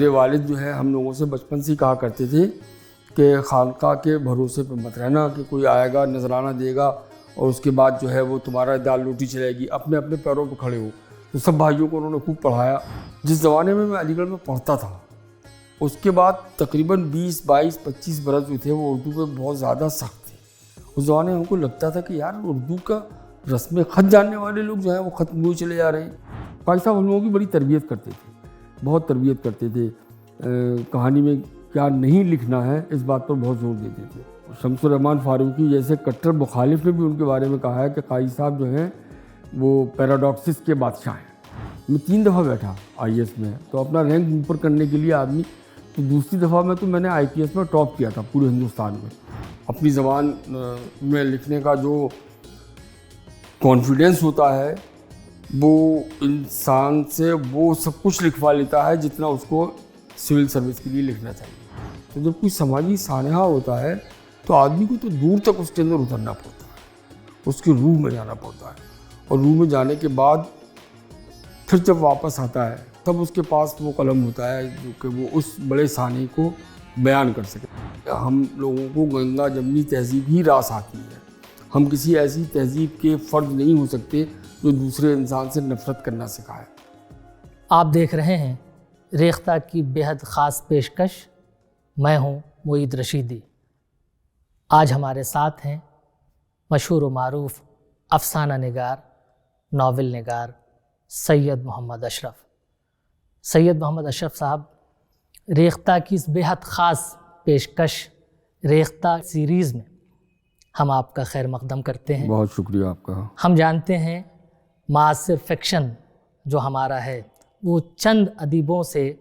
میرے والد جو ہے ہم لوگوں سے بچپن سے کہا کرتے تھے کہ خانقاہ کے بھروسے پہ مت رہنا کہ کوئی آئے گا نذرانہ دے گا اور اس کے بعد جو ہے وہ تمہارا دال روٹی چلے گی، اپنے اپنے پیروں پہ کھڑے ہو۔ تو سب بھائیوں کو انہوں نے خوب پڑھایا۔ جس زمانے میں علی گڑھ میں پڑھتا تھا اس کے بعد تقریباً 20 22 25 برس جو تھے وہ اردو پہ بہت زیادہ سخت تھے۔ اس زمانے میں ہم کو لگتا تھا کہ یار اردو کا رسم خط جاننے والے لوگ جو ہیں وہ ختم ہوئے چلے جا رہے ہیں۔ قاری صاحب ہم لوگوں کی بڑی تربیت کرتے تھے، بہت تربیت کرتے تھے، کہانی میں کیا نہیں لکھنا ہے اس بات پر بہت زور دیتے تھے۔ شمس الرحمن فاروقی جیسے کٹر مخالف نے بھی ان کے بارے میں کہا ہے کہ قاری صاحب جو ہیں وہ پیراڈاکسس کے بادشاہ ہیں۔ میں 3 دفعہ بیٹھا IAS میں، تو اپنا رینک اوپر کرنے کے لیے آدمی، تو دوسری دفعہ میں نے IPS میں ٹاپ کیا تھا پورے ہندوستان میں۔ اپنی زبان میں لکھنے کا جو کانفیڈنس ہوتا ہے وہ انسان سے وہ سب کچھ لکھوا لیتا ہے جتنا اس کو سول سروس کے لیے لکھنا چاہیے۔ تو جب کوئی سماجی سانحہ ہوتا ہے تو آدمی کو تو دور تک اس کے اندر اترنا پڑتا ہے، اس کی روح میں جانا پڑتا ہے، اور روح میں جانے کے بعد پھر جب واپس آتا ہے تب اس کے پاس وہ قلم ہوتا ہے جو کہ وہ اس بڑے سانحے کو بیان کر سکے۔ ہم لوگوں کو گنگا جمنی تہذیب ہی راس آتی ہے۔ ہم کسی ایسی تہذیب کے فرد نہیں ہو سکتے جو دوسرے انسان سے نفرت کرنا سکھائے۔ آپ دیکھ رہے ہیں ریختہ کی بے حد خاص پیشکش۔ میں ہوں معید رشیدی۔ آج ہمارے ساتھ ہیں مشہور و معروف افسانہ نگار، ناول نگار سید محمد اشرف۔ سید محمد اشرف صاحب، ریختہ کی اس بے حد خاص پیشکش ریختہ سیریز میں ہم آپ کا خیر مقدم کرتے ہیں۔ بہت شکریہ آپ کا۔ ہم جانتے ہیں معاصر فکشن جو ہمارا ہے وہ چند ادیبوں سے،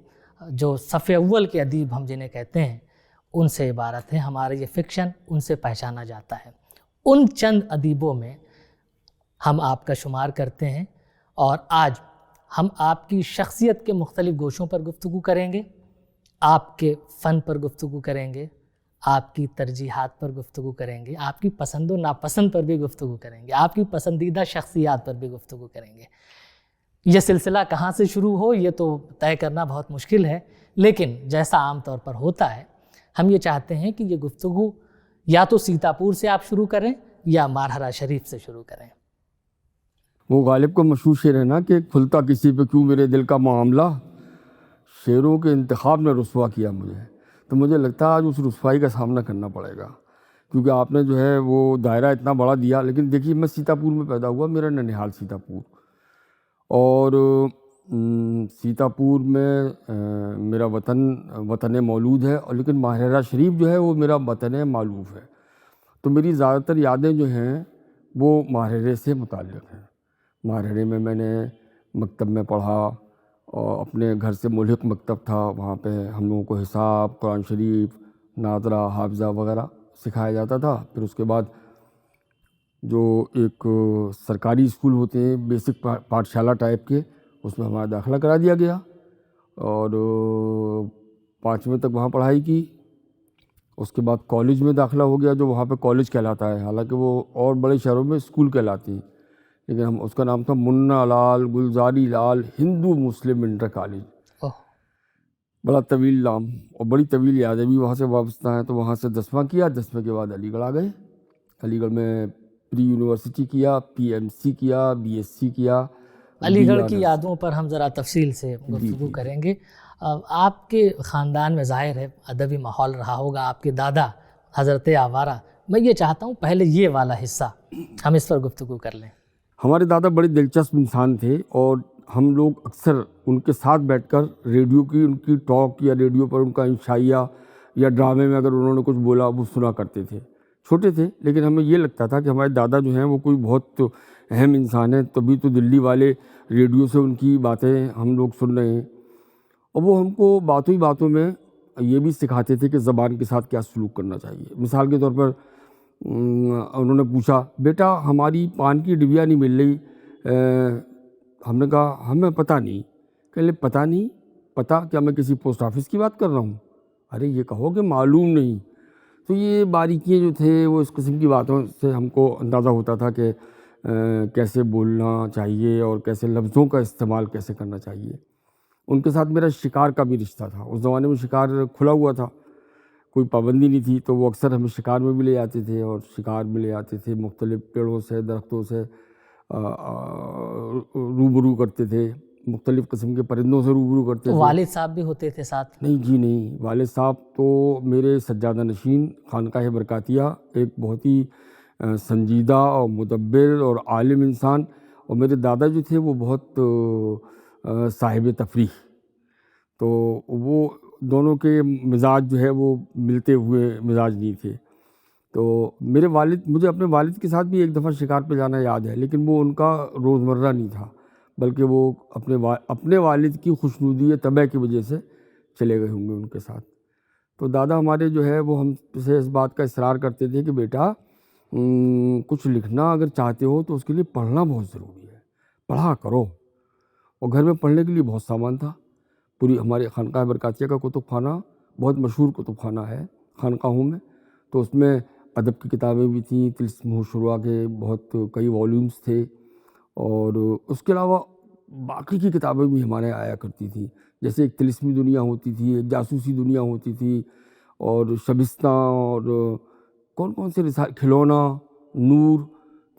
جو صف اول کے ادیب ہم جنہیں کہتے ہیں، ان سے عبارت ہے۔ ہمارا یہ فکشن ان سے پہچانا جاتا ہے۔ ان چند ادیبوں میں ہم آپ کا شمار کرتے ہیں، اور آج ہم آپ کی شخصیت کے مختلف گوشوں پر گفتگو کریں گے، آپ کے فن پر گفتگو کریں گے، آپ کی ترجیحات پر گفتگو کریں گے، آپ کی پسند و ناپسند پر بھی گفتگو کریں گے، آپ کی پسندیدہ شخصیات پر بھی گفتگو کریں گے۔ یہ سلسلہ کہاں سے شروع ہو یہ تو طے کرنا بہت مشکل ہے، لیکن جیسا عام طور پر ہوتا ہے ہم یہ چاہتے ہیں کہ یہ گفتگو یا تو سیتاپور سے آپ شروع کریں یا مارہرہ شریف سے شروع کریں۔ وہ غالب کا مشہور شعر ہے نا کہ کھلتا کسی پہ کیوں میرے دل کا معاملہ، شعروں کے انتخاب نے رسوا کیا مجھے۔ تو مجھے لگتا ہے آج اس رسوائی کا سامنا کرنا پڑے گا، کیونکہ آپ نے جو ہے وہ دائرہ اتنا بڑا دیا۔ لیکن دیکھیے میں سیتاپور میں پیدا ہوا، میرا ننیہال سیتاپور، اور سیتاپور میں میرا وطن مولود ہے، اور لیکن ماہرہ شریف جو ہے وہ میرا وطن مالوف ہے۔ تو میری زیادہ تر یادیں جو ہیں وہ ماہرے سے متعلق ہیں۔ ماہرے میں نے مکتب میں پڑھا، اور اپنے گھر سے ملحق مکتب تھا، وہاں پہ ہم لوگوں کو حساب، قرآن شریف، ناظرہ، حافظہ وغیرہ سکھایا جاتا تھا۔ پھر اس کے بعد جو ایک سرکاری اسکول ہوتے ہیں بیسک پاٹھشالہ ٹائپ کے، اس میں ہمارا داخلہ کرا دیا گیا، اور 5ویں تک وہاں پڑھائی کی۔ اس کے بعد کالج میں داخلہ ہو گیا، جو وہاں پہ کالج کہلاتا ہے، حالانکہ وہ اور بڑے شہروں میں اسکول کہلاتی ہیں، لیکن اس کا نام تھا منا لال گلزاری لال ہندو مسلم انٹر کالج۔ بڑا طویل نام اور بڑی طویل یادیں بھی وہاں سے وابستہ ہیں۔ تو وہاں سے 10واں کیا، 10ویں کے بعد علی گڑھ آ گئے۔ علی گڑھ میں پری یونیورسٹی کیا، PMC کیا، BSc کیا۔ علی گڑھ کی یادوں پر ہم ذرا تفصیل سے گفتگو کریں گے۔ آپ کے خاندان میں ظاہر ہے ادبی ماحول رہا ہوگا، آپ کے دادا حضرت آوارہ۔ میں یہ چاہتا ہوں پہلے یہ والا حصہ ہم اس پر گفتگو کر لیں۔ ہمارے دادا بڑے دلچسپ انسان تھے، اور ہم لوگ اکثر ان کے ساتھ بیٹھ کر ریڈیو کی ان کی ٹاک یا ریڈیو پر ان کا انشائیہ یا ڈرامے میں اگر انہوں نے کچھ بولا وہ سنا کرتے تھے۔ چھوٹے تھے لیکن ہمیں یہ لگتا تھا کہ ہمارے دادا جو ہیں وہ کوئی بہت اہم انسان ہے، تبھی تو دلی والے ریڈیو سے ان کی باتیں ہم لوگ سن رہے ہیں۔ اور وہ ہم کو باتوں ہی باتوں میں یہ بھی سکھاتے تھے کہ زبان کے ساتھ کیا سلوک کرنا چاہیے۔ مثال کے طور پر انہوں نے پوچھا، بیٹا ہماری پان کی ڈبیا نہیں مل رہی۔ ہم نے کہا ہمیں پتہ نہیں۔ کہ لے پتہ نہیں، پتہ کیا میں کسی پوسٹ آفس کی بات کر رہا ہوں؟ ارے یہ کہو کہ معلوم نہیں۔ تو یہ باریکیاں جو تھے وہ اس قسم کی باتوں سے ہم کو اندازہ ہوتا تھا کہ کیسے بولنا چاہیے اور کیسے لفظوں کا استعمال کیسے کرنا چاہیے۔ ان کے ساتھ میرا شکار کا بھی رشتہ تھا. اس زمانے میں شکار کھلا ہوا تھا, کوئی پابندی نہیں تھی, تو وہ اکثر ہمیں شکار میں بھی لے جاتے تھے, اور شکار میں لے جاتے تھے, مختلف پیڑوں سے درختوں سے روبرو کرتے تھے, مختلف قسم کے پرندوں سے روبرو کرتے تو تھے. والد صاحب بھی ہوتے تھے ساتھ؟ نہیں جی نہیں, والد صاحب تو میرے سجادہ نشین خانقاہ برکاتیہ, ایک بہت ہی سنجیدہ اور مدبر اور عالم انسان, اور میرے دادا جو تھے وہ بہت صاحب تفریح. تو وہ دونوں کے مزاج جو ہے وہ ملتے ہوئے مزاج نہیں تھے. تو میرے والد, مجھے اپنے والد کے ساتھ بھی ایک دفعہ شکار پہ جانا یاد ہے, لیکن وہ ان کا روزمرہ نہیں تھا, بلکہ وہ اپنے والد کی خوشنودی طبع کی وجہ سے چلے گئے ہوں گے ان کے ساتھ. تو دادا ہمارے جو ہے وہ ہم سے اس بات کا اصرار کرتے تھے کہ بیٹا کچھ لکھنا اگر چاہتے ہو تو اس کے لیے پڑھنا بہت ضروری ہے, پڑھا کرو. اور گھر میں پڑھنے کے لیے بہت سامان تھا. پوری ہمارے خانقاہ برکاتیہ کا کتب خانہ بہت مشہور کتب خانہ ہے خانقاہوں میں, تو اس میں ادب کی کتابیں بھی تھیں, طلسم و شروع کے بہت کئی والیومز تھے, اور اس کے علاوہ باقی کی کتابیں بھی ہمارے یہاں آیا کرتی تھیں. جیسے ایک طلسمی دنیا ہوتی تھی, ایک جاسوسی دنیا ہوتی تھی, اور شبستہ, اور کون کون سے رسالے, کھلونا, نور,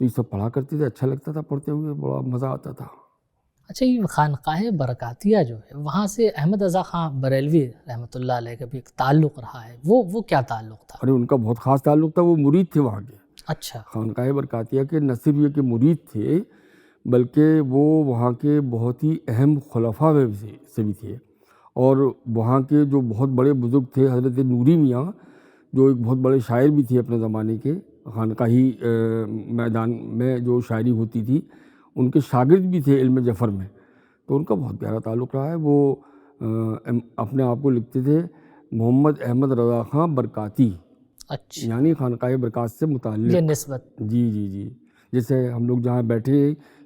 تو یہ سب پڑھا کرتے تھے. اچھا لگتا تھا پڑھتے ہوئے, بڑا مزہ آتا تھا. اچھا, یہ خانقاہ برکاتیہ جو ہے وہاں سے احمد رضا خان بریلوی رحمۃ اللہ علیہ کا بھی ایک تعلق رہا ہے, وہ کیا تعلق تھا؟ ارے ان کا بہت خاص تعلق تھا, وہ مرید تھے وہاں کے. اچھا. خانقاہ برکاتیہ کے نہ صرف یہ کہ مرید تھے, بلکہ وہ وہاں کے بہت ہی اہم خلفاء میں سے بھی تھے. اور وہاں کے جو بہت بڑے بزرگ تھے, حضرت نوری میاں جو ایک بہت بڑے شاعر بھی تھے اپنے زمانے کے, خانقاہی میدان میں جو شاعری ہوتی تھی, ان کے شاگرد بھی تھے علم جفر میں. تو ان کا بہت گہرا تعلق رہا ہے. وہ اپنے آپ کو لکھتے تھے محمد احمد رضا خان برکاتی, اچھا, یعنی خانقاہ برکات سے متعلق یہ نسبت. جی جی جی. جیسے ہم لوگ جہاں بیٹھے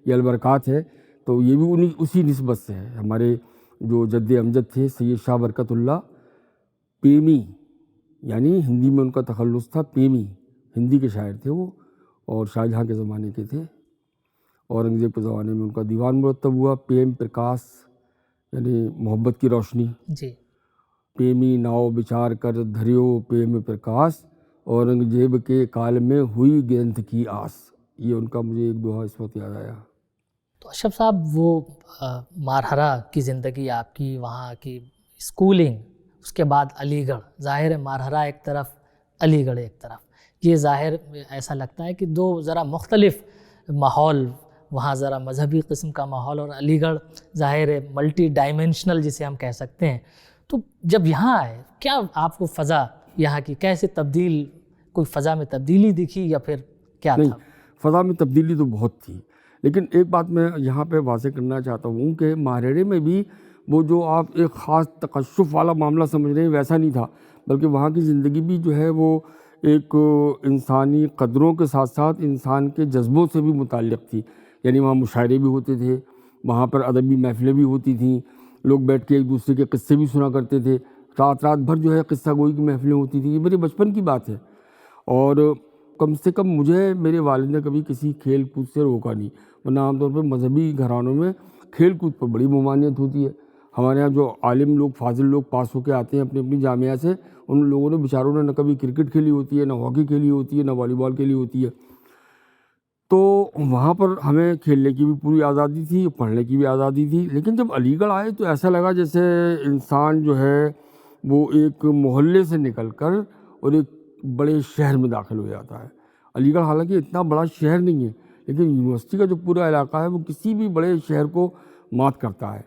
یہ البرکات ہے, تو یہ بھی اسی نسبت سے ہے. ہمارے جو جد امجد تھے سید شاہ برکت اللہ پیمی, یعنی ہندی میں ان کا تخلص تھا پیمی, ہندی کے شاعر تھے وہ, اور شاہجہاں کے زمانے کے تھے. اورنگزیب کے زمانے میں ان کا دیوان مرتب ہوا پیم پرکاش, یعنی محبت کی روشنی. جی. پیمی ناؤ بچار کر دھریو پیم پرکاش, اورنگزیب کے کال میں ہوئی گرنتھ کی آس. یہ ان کا مجھے ایک دوہا اس وقت یاد آیا. تو اشرف صاحب, وہ مارحرہ کی زندگی آپ کی, وہاں کی اسکولنگ, اس کے بعد علی گڑھ, ظاہر ہے مارحرہ ایک طرف, علی گڑھ ایک طرف, یہ ظاہر ایسا لگتا ہے کہ دو ذرا مختلف ماحول, وہاں ذرا مذہبی قسم کا ماحول, اور علی گڑھ ظاہر ہے ملٹی ڈائمینشنل جسے ہم کہہ سکتے ہیں. تو جب یہاں آئے, کیا آپ کو فضا یہاں کی کیسے تبدیل, کوئی فضا میں تبدیلی دکھی یا پھر کیا نہیں, تھا؟ فضا میں تبدیلی تو بہت تھی, لیکن ایک بات میں یہاں پہ واضح کرنا چاہتا ہوں کہ ماہرڑے میں بھی وہ جو آپ ایک خاص تکشف والا معاملہ سمجھ رہے ہیں ویسا نہیں تھا, بلکہ وہاں کی زندگی بھی جو ہے وہ ایک انسانی قدروں کے ساتھ ساتھ انسان کے جذبوں سے بھی متعلق تھی. یعنی وہاں مشاعرے بھی ہوتے تھے, وہاں پر ادبی محفلیں بھی ہوتی تھیں, لوگ بیٹھ کے ایک دوسرے کے قصے بھی سنا کرتے تھے, رات بھر جو ہے قصہ گوئی کی محفلیں ہوتی تھیں. یہ میرے بچپن کی بات ہے, اور کم سے کم مجھے میرے والد نے کبھی کسی کھیل کود سے روکا نہیں, ورنہ عام طور پہ مذہبی گھرانوں میں کھیل کود پر بڑی ممانعت ہوتی ہے. ہمارے یہاں جو عالم لوگ فاضل لوگ پاس ہو کے آتے ہیں اپنی اپنی جامعہ سے, ان لوگوں نے بیچاروں نے نہ کبھی کرکٹ کھیلی ہوتی ہے, نہ ہاکی کھیلی ہوتی ہے, نہ والی بال کھیلی ہوتی ہے. تو وہاں پر ہمیں کھیلنے کی بھی پوری آزادی تھی, پڑھنے کی بھی آزادی تھی. لیکن جب علی گڑھ آئے تو ایسا لگا جیسے انسان جو ہے وہ ایک محلے سے نکل کر اور ایک بڑے شہر میں داخل ہو جاتا ہے. علی گڑھ حالانکہ اتنا بڑا شہر نہیں ہے, لیکن یونیورسٹی کا جو پورا علاقہ ہے وہ کسی بھی بڑے شہر کو مات کرتا ہے.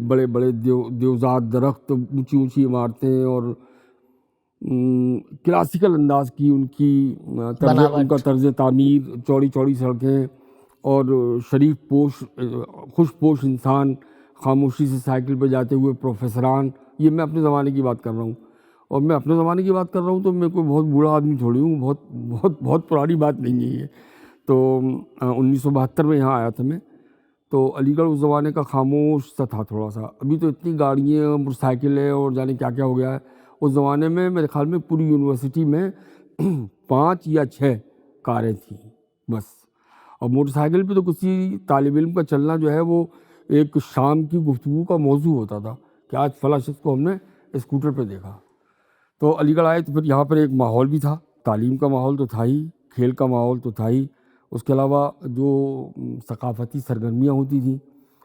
بڑے بڑے دیوزاد درخت, اونچی اونچی عمارتیں, اور کلاسیکل انداز کی ان کی ان کا طرز تعمیر, چوڑی چوڑی سڑکیں, اور شریف پوش خوش پوش انسان, خاموشی سے سائیکل پہ جاتے ہوئے پروفیسران. یہ میں اپنے زمانے کی بات کر رہا ہوں, اور میں اپنے زمانے کی بات کر رہا ہوں تو میں کوئی بہت بوڑھا آدمی تھوڑی ہوں, بہت بہت بہت پرانی بات نہیں ہے یہ. تو 1972 میں یہاں آیا تھا میں. تو علی گڑھ اس زمانے کا خاموش سا تھا تھوڑا سا. ابھی تو اتنی گاڑیاں, موٹر سائیکلیں, اور جانے کیا کیا ہو گیا ہے. اس زمانے میں میرے خیال میں پوری یونیورسٹی میں 5 یا 6 کاریں تھیں بس, اور موٹر سائیکل پہ تو کسی طالب علم کا چلنا جو ہے وہ ایک شام کی گفتگو کا موضوع ہوتا تھا کہ آج فلاں شخص کو ہم نے اسکوٹر پہ دیکھا. تو علی گڑھ آئے تو پھر یہاں پر ایک ماحول بھی تھا, تعلیم کا ماحول تو تھا ہی, کھیل کا ماحول تو تھا ہی, اس کے علاوہ جو ثقافتی سرگرمیاں ہوتی تھیں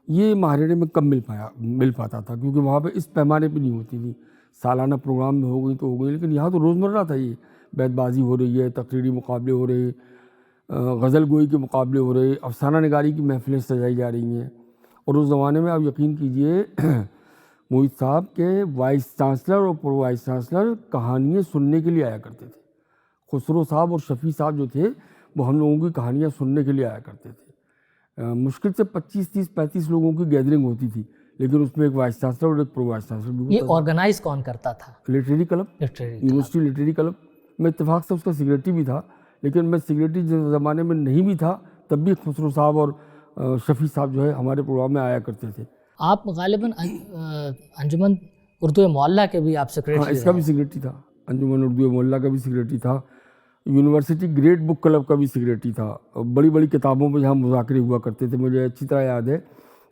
یہ ماہرینے میں کم مل پاتا تھا, کیونکہ وہاں پہ اس پیمانے پہ نہیں ہوتی تھی. سالانہ پروگرام میں ہو گئی تو ہو گئی, لیکن یہاں تو روزمرہ تھا. یہ بیت بازی ہو رہی ہے, تقریری مقابلے ہو رہے, غزل گوئی کے مقابلے ہو رہے, افسانہ نگاری کی محفلیں سجائی جا رہی ہیں. اور اس زمانے میں آپ یقین کیجئے محیط صاحب کے وائس چانسلر اور پرو وائس چانسلر کہانیاں سننے کے لیے آیا کرتے تھے. خسرو صاحب اور شفیع صاحب جو تھے وہ ہم لوگوں کی کہانیاں سننے کے لیے آیا کرتے تھے. مشکل سے 25, 30, 35 لوگوں کی گیدرنگ ہوتی تھی, لیکن اس میں ایک وائس چانسلر اور ایک پرو وائس چانسلر بھی ہوتا یہ آرگنائز کون کرتا تھا؟ Literary club, university literary club. میں اتفاق سے اس کا سیکریٹری بھی تھا, لیکن میں سیکریٹری جس زمانے میں نہیں بھی تھا تب بھی خسرو صاحب اور شفیع صاحب جو ہے ہمارے پروگرام میں آیا کرتے تھے. آپ غالباً انجمن اردو معلّہ کے بھی آپ سیکریٹری؟ ہاں, اس کا بھی سیکریٹری تھا, انجمن اردو معلّہ کا بھی سیکریٹری تھا, یونیورسٹی گریٹ بک کلب کا بھی سیکریٹری تھا. بڑی بڑی کتابوں پہ جہاں مذاکرے ہوا کرتے تھے, مجھے اچھی طرح یاد ہے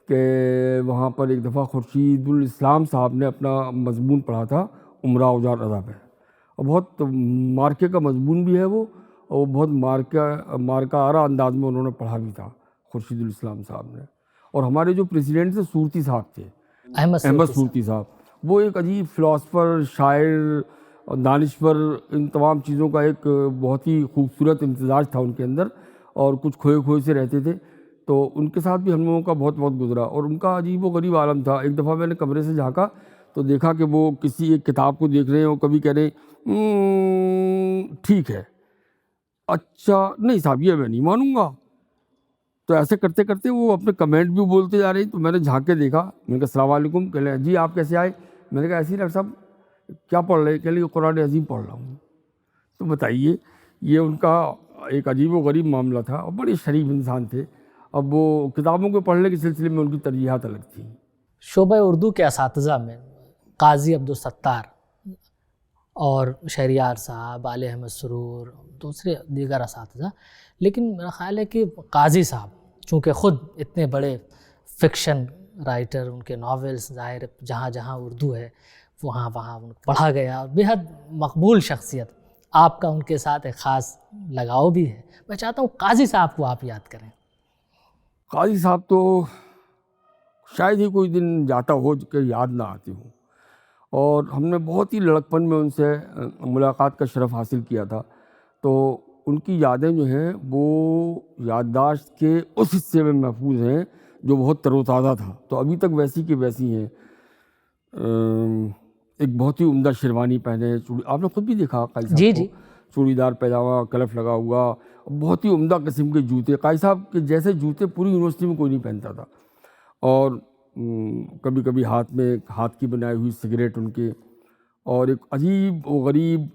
کہ وہاں پر ایک دفعہ خورشید الاسلام صاحب نے اپنا مضمون پڑھا تھا امراء اوجار ادا پہ, اور بہت مارکے کا مضمون بھی ہے وہ, اور بہت مارکہ آرا انداز میں انہوں نے پڑھا بھی تھا خورشید الاسلام صاحب نے. اور ہمارے جو پریزیڈنٹ تھے صورتی صاحب تھے, احمد صورتی صاحب, وہ ایک عجیب فلاسفر, شاعر, دانشور, ان تمام چیزوں کا ایک بہت ہی خوبصورت امتزاج تھا ان کے اندر, اور کچھ کھوئے سے رہتے تھے. تو ان کے ساتھ بھی ہم لوگوں کا بہت وقت گزرا, اور ان کا عجیب و غریب عالم تھا. ایک دفعہ میں نے کمرے سے جھانکا تو دیکھا کہ وہ کسی ایک کتاب کو دیکھ رہے ہیں, اور کبھی کہہ رہے ہیں ٹھیک ہے, اچھا نہیں صاحب یہ میں نہیں مانوں گا. تو ایسے کرتے کرتے وہ اپنے کمنٹ بھی بولتے جا رہے ہیں. تو میں نے جھانک کے دیکھا, میں نے کہا السلام علیکم. کہہ رہے ہیں جی آپ کیسے آئے؟ میں نے کہا ایسے ہی ڈاکٹر صاحب کیا پڑھ رہے ہیں؟ کہہ لیں قرآن عظیم پڑھ رہا ہوں. تو بتائیے, یہ ان کا ایک عجیب و غریب معاملہ تھا, اور بڑے شریف انسان تھے. اب وہ کتابوں کو پڑھنے کے سلسلے میں ان کی ترجیحات الگ تھیں. شعبہ اردو کے اساتذہ میں قاضی عبدالستار اور شہریار صاحب, علی احمد سرور, دوسرے دیگر اساتذہ, لیکن میرا خیال ہے کہ قاضی صاحب چونکہ خود اتنے بڑے فکشن رائٹر, ان کے ناولز ظاہر جہاں جہاں اردو ہے وہاں وہاں پڑھا گیا, اور بیحد مقبول شخصیت, آپ کا ان کے ساتھ ایک خاص لگاؤ بھی ہے. میں چاہتا ہوں قاضی صاحب کو آپ یاد کریں. قاضی صاحب تو شاید ہی کوئی دن جاتا ہو کہ یاد نہ آتے ہوں, اور ہم نے بہت ہی لڑکپن میں ان سے ملاقات کا شرف حاصل کیا تھا. تو ان کی یادیں جو ہیں وہ یادداشت کے اس حصے میں محفوظ ہیں جو بہت تر و تازہ تھا, تو ابھی تک ویسی کی ویسی ہیں. ایک بہت ہی عمدہ شیروانی پہنے, آپ نے خود بھی دیکھا قاضی صاحب کو, چوڑی دار پیجامہ, کلف لگا ہوا, بہت ہی عمدہ قسم کے جوتے. قاضی صاحب کے جیسے جوتے پوری یونیورسٹی میں کوئی نہیں پہنتا تھا. اور کبھی کبھی ہاتھ کی بنائی ہوئی سگریٹ ان کے, اور ایک عجیب و غریب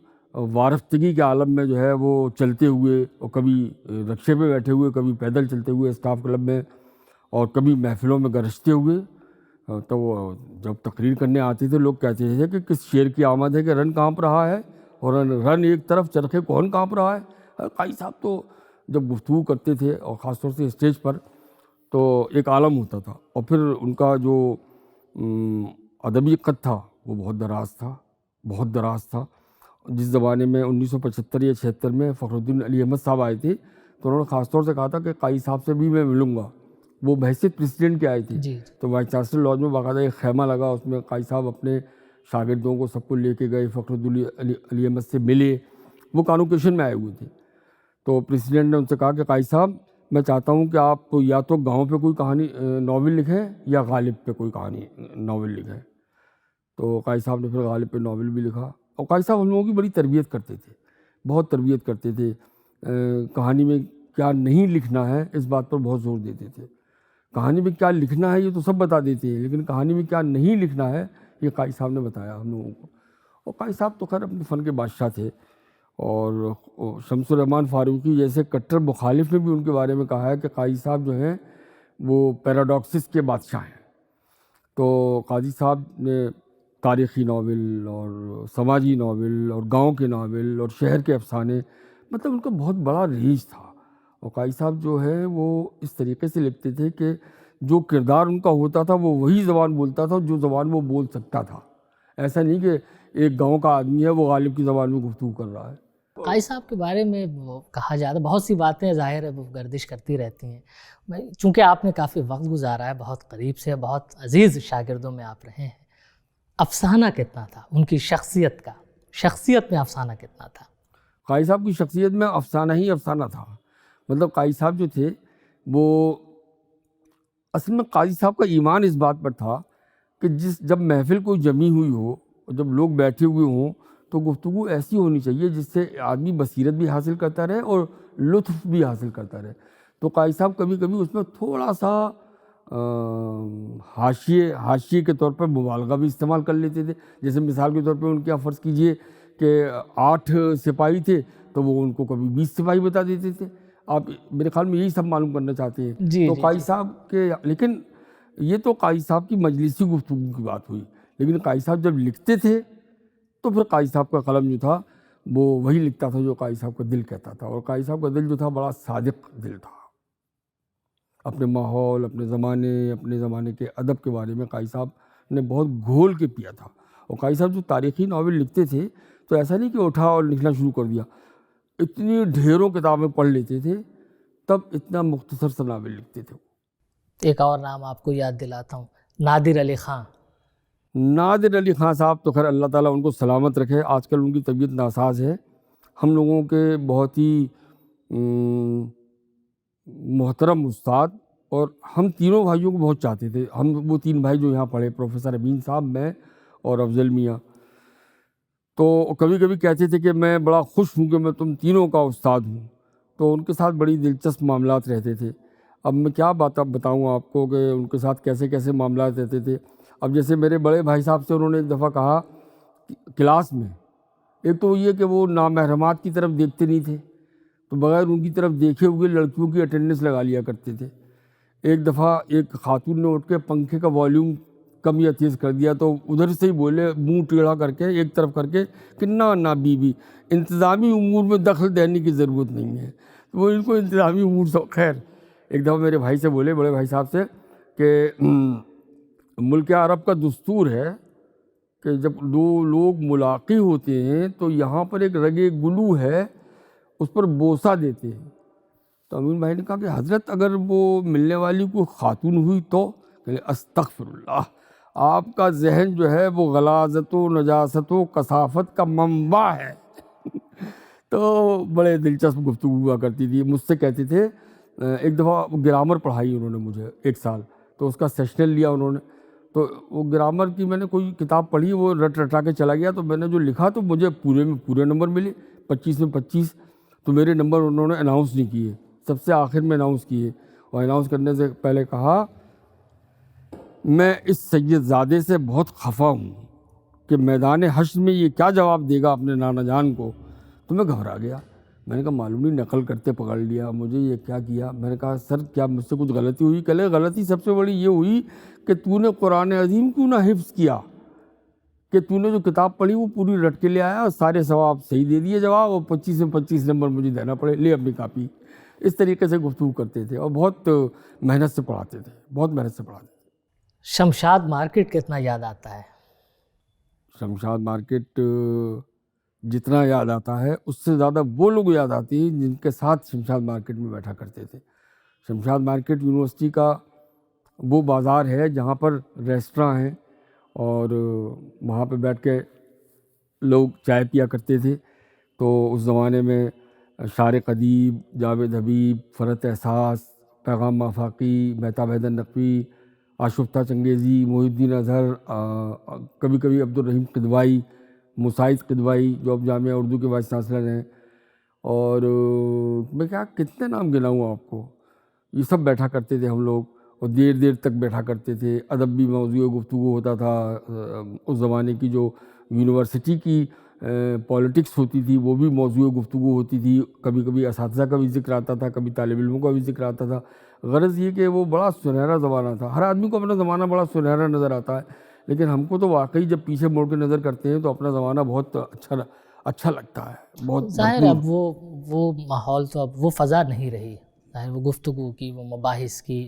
وارفتگی کے عالم میں جو ہے وہ چلتے ہوئے, اور کبھی رکشے پہ بیٹھے ہوئے, کبھی پیدل چلتے ہوئے اسٹاف کلب میں, اور کبھی محفلوں میں گرجتے ہوئے. تو وہ جب تقریر کرنے آتے تھے لوگ کہتے تھے کہ کس شعر کی آمد ہے کہ رن کانپ رہا ہے, اور رن ایک طرف چرخے کون کانپ رہا ہے. قاضی صاحب تو جب گفتگو کرتے تھے, اور خاص طور سے اسٹیج پر, تو ایک عالم ہوتا تھا. اور پھر ان کا جو ادبی قد تھا وہ بہت دراز تھا. جس زمانے میں 1975 یا 76 میں فخر الدین علی احمد صاحب آئے تھے, تو انہوں نے خاص طور سے کہا تھا کہ قاضی صاحب سے بھی میں ملوں گا. وہ بحیثیت پریسیڈنٹ کے آئے تھے. تو وائس چانسلر لاج میں باقاعدہ ایک خیمہ لگا, اس میں قاضی صاحب اپنے شاگردوں کو سب کو لے کے گئے, فخر الدین علی احمد سے ملے. وہ کانوکیشن میں آئے ہوئے تھے. تو پریسیڈنٹ نے ان سے کہا کہ قاضی صاحب میں چاہتا ہوں کہ آپ یا تو گاؤں پہ کوئی کہانی ناول لکھیں یا غالب پہ کوئی کہانی ناول لکھیں. تو قاضی صاحب نے پھر غالب پہ ناول بھی لکھا. اور قاضی صاحب ہم لوگوں کی بڑی تربیت کرتے تھے, بہت تربیت کرتے تھے. کہانی میں کیا نہیں لکھنا ہے اس بات پر بہت زور دیتے تھے. کہانی میں کیا لکھنا ہے یہ تو سب بتا دیتے ہیں, لیکن کہانی میں کیا نہیں لکھنا ہے یہ قاضی صاحب نے بتایا ہم لوگوں کو. اور قاضی صاحب تو خیر اپنے فن کے بادشاہ تھے. اور شمس الرحمن فاروقی جیسے کٹر مخالف نے بھی ان کے بارے میں کہا ہے کہ قاضی صاحب جو ہیں وہ پیراڈاکسز کے بادشاہ ہیں. تو قاضی صاحب نے تاریخی ناول اور سماجی ناول اور گاؤں کے ناول اور شہر کے افسانے, مطلب ان کا بہت بڑا رینج تھا. اور قاضی صاحب جو ہے وہ اس طریقے سے لکھتے تھے کہ جو کردار ان کا ہوتا تھا وہ وہی زبان بولتا تھا جو زبان وہ بول سکتا تھا. ایسا نہیں کہ ایک گاؤں کا آدمی ہے وہ غالب کی زبان میں گفتگو کر رہا ہے. قائی صاحب کے بارے میں وہ کہا جاتا ہے، بہت سی باتیں ظاہر ہے وہ گردش کرتی رہتی ہیں. چونکہ آپ نے کافی وقت گزارا ہے، بہت قریب سے، بہت عزیز شاگردوں میں آپ رہے ہیں، افسانہ کتنا تھا ان کی شخصیت کا؟ شخصیت میں افسانہ کتنا تھا؟ قائی صاحب کی شخصیت میں افسانہ ہی افسانہ تھا. مطلب قائی صاحب جو تھے وہ اصل میں قاضی صاحب کا ایمان اس بات پر تھا کہ جب محفل کوئی جمی ہوئی ہو اور جب لوگ بیٹھے ہوئے ہوں تو گفتگو ایسی ہونی چاہیے جس سے آدمی بصیرت بھی حاصل کرتا رہے اور لطف بھی حاصل کرتا رہے. تو قاضی صاحب کبھی کبھی اس میں تھوڑا سا حاشیے کے طور پر مبالغہ بھی استعمال کر لیتے تھے. جیسے مثال کے طور پہ ان کے آپ فرض کیجئے کہ 8 سپاہی تھے تو وہ ان کو کبھی 20 سپاہی بتا دیتے تھے. آپ میرے خیال میں یہی سب معلوم کرنا چاہتے ہیں. جی تو جی قاضی جی. صاحب کے، لیکن یہ تو قاضی صاحب کی مجلسی گفتگو کی بات ہوئی. لیکن قاضی صاحب جب لکھتے تھے تو پھر قاضی صاحب کا قلم جو تھا وہ وہی لکھتا تھا جو قاضی صاحب کا دل کہتا تھا. اور قاضی صاحب کا دل جو تھا بڑا صادق دل تھا. اپنے ماحول، اپنے زمانے کے ادب کے بارے میں قاضی صاحب نے بہت گھول کے پیا تھا. اور قاضی صاحب جو تاریخی ناول لکھتے تھے تو ایسا نہیں کہ اٹھا اور لکھنا شروع کر دیا. اتنی ڈھیروں کتابیں پڑھ لیتے تھے تب اتنا مختصر سا ناول لکھتے تھے. ایک اور نام آپ کو یاد دلاتا ہوں، نادر علی خان. نادر علی خان صاحب تو خیر اللہ تعالیٰ ان کو سلامت رکھے. آج کل ان کی طبیعت ناساز ہے. ہم لوگوں کے بہت ہی محترم استاد، اور ہم تینوں بھائیوں کو بہت چاہتے تھے. وہ 3 بھائی جو یہاں پڑھے، پروفیسر امین صاحب، میں اور افضل میاں، تو کبھی کبھی کہتے تھے کہ میں بڑا خوش ہوں کہ میں تم تینوں کا استاد ہوں. تو ان کے ساتھ بڑی دلچسپ معاملات رہتے تھے. اب میں کیا بتاؤں آپ کو کہ ان کے ساتھ کیسے کیسے معاملات رہتے تھے. اب جیسے میرے بڑے بھائی صاحب سے انہوں نے ایک دفعہ کہا کلاس میں، ایک تو یہ کہ وہ نامحرمات کی طرف دیکھتے نہیں تھے، تو بغیر ان کی طرف دیکھے ہوئے لڑکیوں کی اٹینڈنس لگا لیا کرتے تھے. ایک دفعہ ایک خاتون نے اٹھ کے پنکھے کا والیوم کم یا تیز کر دیا تو ادھر سے ہی بولے منہ ٹیڑھا کر کے ایک طرف کر کے کہ نہ بیوی، انتظامی امور میں دخل دینے کی ضرورت نہیں ہے. وہ ان کو انتظامی امور سے خیر. ایک دفعہ میرے بھائی سے بولے، بڑے بھائی صاحب سے، کہ ملک عرب کا دستور ہے کہ جب 2 لوگ ملاقی ہوتے ہیں تو یہاں پر ایک رگے گلو ہے، اس پر بوسہ دیتے ہیں. تو امین بھائی نے کہا کہ حضرت اگر وہ ملنے والی کوئی خاتون ہوئی تو؟ کہ استغفر اللہ، آپ کا ذہن جو ہے وہ غلاظت و نجاست و کثافت کا منبع ہے. تو بڑے دلچسپ گفتگو ہوا کرتی تھی. مجھ سے کہتے تھے، ایک دفعہ گرامر پڑھائی انہوں نے مجھے 1 سال، تو اس کا سیشنل لیا انہوں نے. تو وہ گرامر کی میں نے کوئی کتاب پڑھی، وہ رٹا کے چلا گیا. تو میں نے جو لکھا تو مجھے پورے میں پورے نمبر ملے، 25 میں 25. تو میرے نمبر انہوں نے اناؤنس نہیں کیے، سب سے آخر میں اناؤنس کیے. اور اناؤنس کرنے سے پہلے کہا، میں اس سید زادے سے بہت خفا ہوں کہ میدان حشر میں یہ کیا جواب دے گا اپنے نانا جان کو. تو میں گھبرا گیا. میں نے کہا معلوم نہیں نقل کرتے پکڑ لیا مجھے، یہ کیا کیا. میں نے کہا سر کیا مجھ سے کچھ غلطی ہوئی؟ کہ غلطی سب سے بڑی یہ ہوئی کہ تو نے قرآن عظیم کیوں نہ حفظ کیا، کہ تو نے جو کتاب پڑھی وہ پوری رٹ کے لے آیا اور سارے ثواب صحیح دے دیے جواب، اور 25 میں 25 نمبر مجھے دینا پڑے، لے اپنی کاپی. اس طریقے سے گفتگو کرتے تھے اور بہت محنت سے پڑھاتے تھے، بہت محنت سے پڑھاتے تھے. شمشاد مارکیٹ کتنا یاد آتا ہے؟ شمشاد مارکیٹ جتنا یاد آتا ہے اس سے زیادہ وہ لوگ یاد آتی ہیں جن کے ساتھ شمشاد مارکیٹ میں بیٹھا کرتے تھے. شمشاد مارکیٹ یونیورسٹی کا وہ بازار ہے جہاں پر ریسٹوراں ہیں اور وہاں پہ بیٹھ کے لوگ چائے پیا کرتے تھے. تو اس زمانے میں شارق ادیب، جاوید حبیب، فرحت احساس، پیغام آفاقی، مہتاب حیدر نقوی، آشفتہ چنگیزی، محی الدین اظہر، کبھی کبھی عبدالرحیم قدوائی، مساعد قدوائی جو اب جامعہ اردو کے وائس چانسلر ہیں، اور میں کیا کتنے نام گناؤں آپ کو. یہ سب بیٹھا کرتے تھے ہم لوگ اور دیر دیر تک بیٹھا کرتے تھے. ادب بھی موضوع گفتگو ہوتا تھا. اس زمانے کی جو یونیورسٹی کی پالیٹکس ہوتی تھی وہ بھی موضوع گفتگو ہوتی تھی. کبھی کبھی اساتذہ کا بھی ذکر آتا تھا، کبھی طالب علموں کا بھی ذکر آتا تھا. غرض یہ کہ وہ بڑا سنہرا زمانہ تھا. ہر آدمی کو اپنا زمانہ بڑا سنہرا نظر آتا ہے، لیکن ہم کو تو واقعی جب پیچھے مڑ کے نظر کرتے ہیں تو اپنا زمانہ بہت اچھا لگتا ہے. بہت ظاہر ہے اب وہ ماحول تو اب وہ فضا نہیں رہی، ظاہر وہ گفتگو کی، وہ مباحث کی.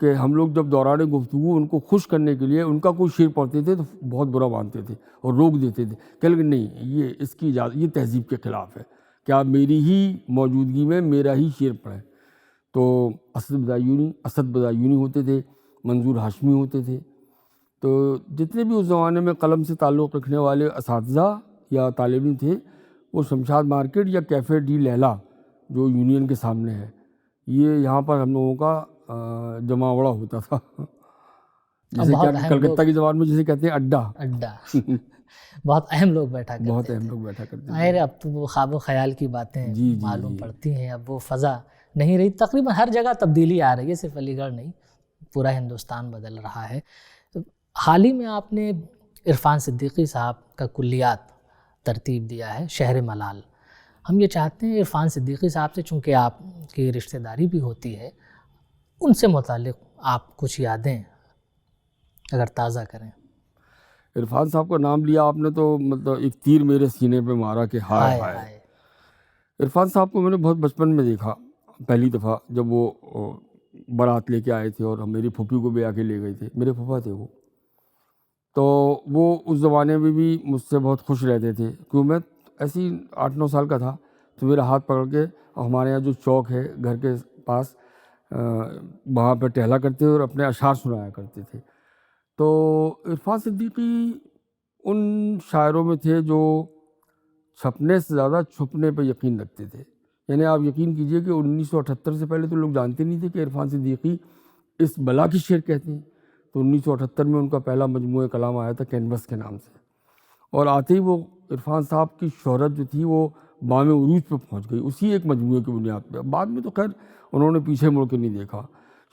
کہ ہم لوگ جب دوران گفتگو ان کو خوش کرنے کے لیے ان کا کوئی شعر پڑھتے تھے تو بہت برا مانتے تھے اور روک دیتے تھے کہ نہیں یہ اس کی اجازت، یہ تہذیب کے خلاف ہے کہ آپ میری ہی موجودگی میں میرا ہی شعر پڑھیں. تو اسد بدایونی ہوتے تھے، منظور ہاشمی ہوتے تھے. تو جتنے بھی اس زمانے میں قلم سے تعلق رکھنے والے اساتذہ یا طالب علم تھے وہ شمشاد مارکیٹ یا کیفے ڈی لیلا جو یونین کے سامنے ہے، یہ یہاں پر ہم لوگوں کا جماوڑا ہوتا تھا، جیسے کہ کلکتہ کی زبان میں جسے کہتے ہیں اڈا. بہت اہم لوگ بیٹھا کرتے بہت اہم لوگ بیٹھا کرتے ہیں. ظاہر اب تو وہ خواب و خیال کی باتیں معلوم پڑتی ہیں، اب وہ فضا نہیں رہی. تقریباً ہر جگہ تبدیلی آ رہی ہے، صرف علی گڑھ نہیں، پورا ہندوستان بدل رہا ہے. حال ہی میں آپ نے عرفان صدیقی صاحب کا کلیات ترتیب دیا ہے، شہر ملال. ہم یہ چاہتے ہیں عرفان صدیقی صاحب سے، چونکہ آپ کی رشتہ داری بھی ہوتی ہے، ان سے متعلق آپ کچھ یادیں اگر تازہ کریں. عرفان صاحب کا نام لیا آپ نے تو مطلب ایک تیر میرے سینے پہ مارا کہ ہائے ہائے. عرفان صاحب کو میں نے بہت بچپن میں دیکھا پہلی دفعہ جب وہ بارات لے کے آئے تھے اور میری پھوپھی کو بھی آ کے لے گئے تھے، میرے پھوپھا تھے وہ. تو وہ اس زمانے میں بھی مجھ سے بہت خوش رہتے تھے کیوں میں ایسی 8-9 سال کا تھا تو میرا ہاتھ پکڑ کے ہمارے یہاں جو چوک ہے گھر کے پاس وہاں پہ ٹہلا کرتے اور اپنے اشعار سنایا کرتے تھے. تو عرفان صدیقی ان شاعروں میں تھے جو چھپنے سے زیادہ چھپنے پہ یقین رکھتے تھے. یعنی آپ یقین کیجئے کہ 1978 سے پہلے تو لوگ جانتے نہیں تھے کہ عرفان صدیقی اس بلا کی شعر کہتے ہیں. تو 1978 میں ان کا پہلا مجموعہ کلام آیا تھا کینوس کے نام سے، اور آتے ہی وہ عرفان صاحب کی شہرت جو تھی وہ بام عروج پہ پہنچ گئی اسی ایک مجموعے کی بنیاد پہ. بعد میں تو خیر انہوں نے پیچھے مڑ کے نہیں دیکھا،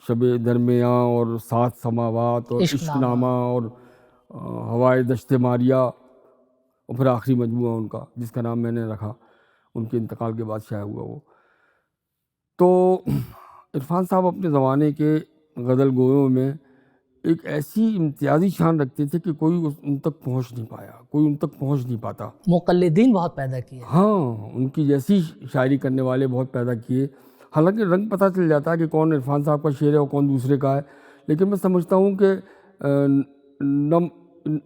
شب درمیاں اور 7 سماوات اور عشق نامہ اور ہوائے دشت ماریہ، اور پھر آخری مجموعہ ان کا جس کا نام میں نے رکھا ان کے انتقال کے بعد شائع ہوا وہ. تو عرفان صاحب اپنے زمانے کے غزل گویوں میں ایک ایسی امتیازی شان رکھتے تھے کہ کوئی ان تک پہنچ نہیں پایا، کوئی ان تک پہنچ نہیں پاتا. مقلدین بہت پیدا کیے. ہاں ان کی جیسی شاعری کرنے والے بہت پیدا کیے. حالانکہ رنگ پتہ چل جاتا ہے کہ کون عرفان صاحب کا شعر ہے اور کون دوسرے کا ہے، لیکن میں سمجھتا ہوں کہ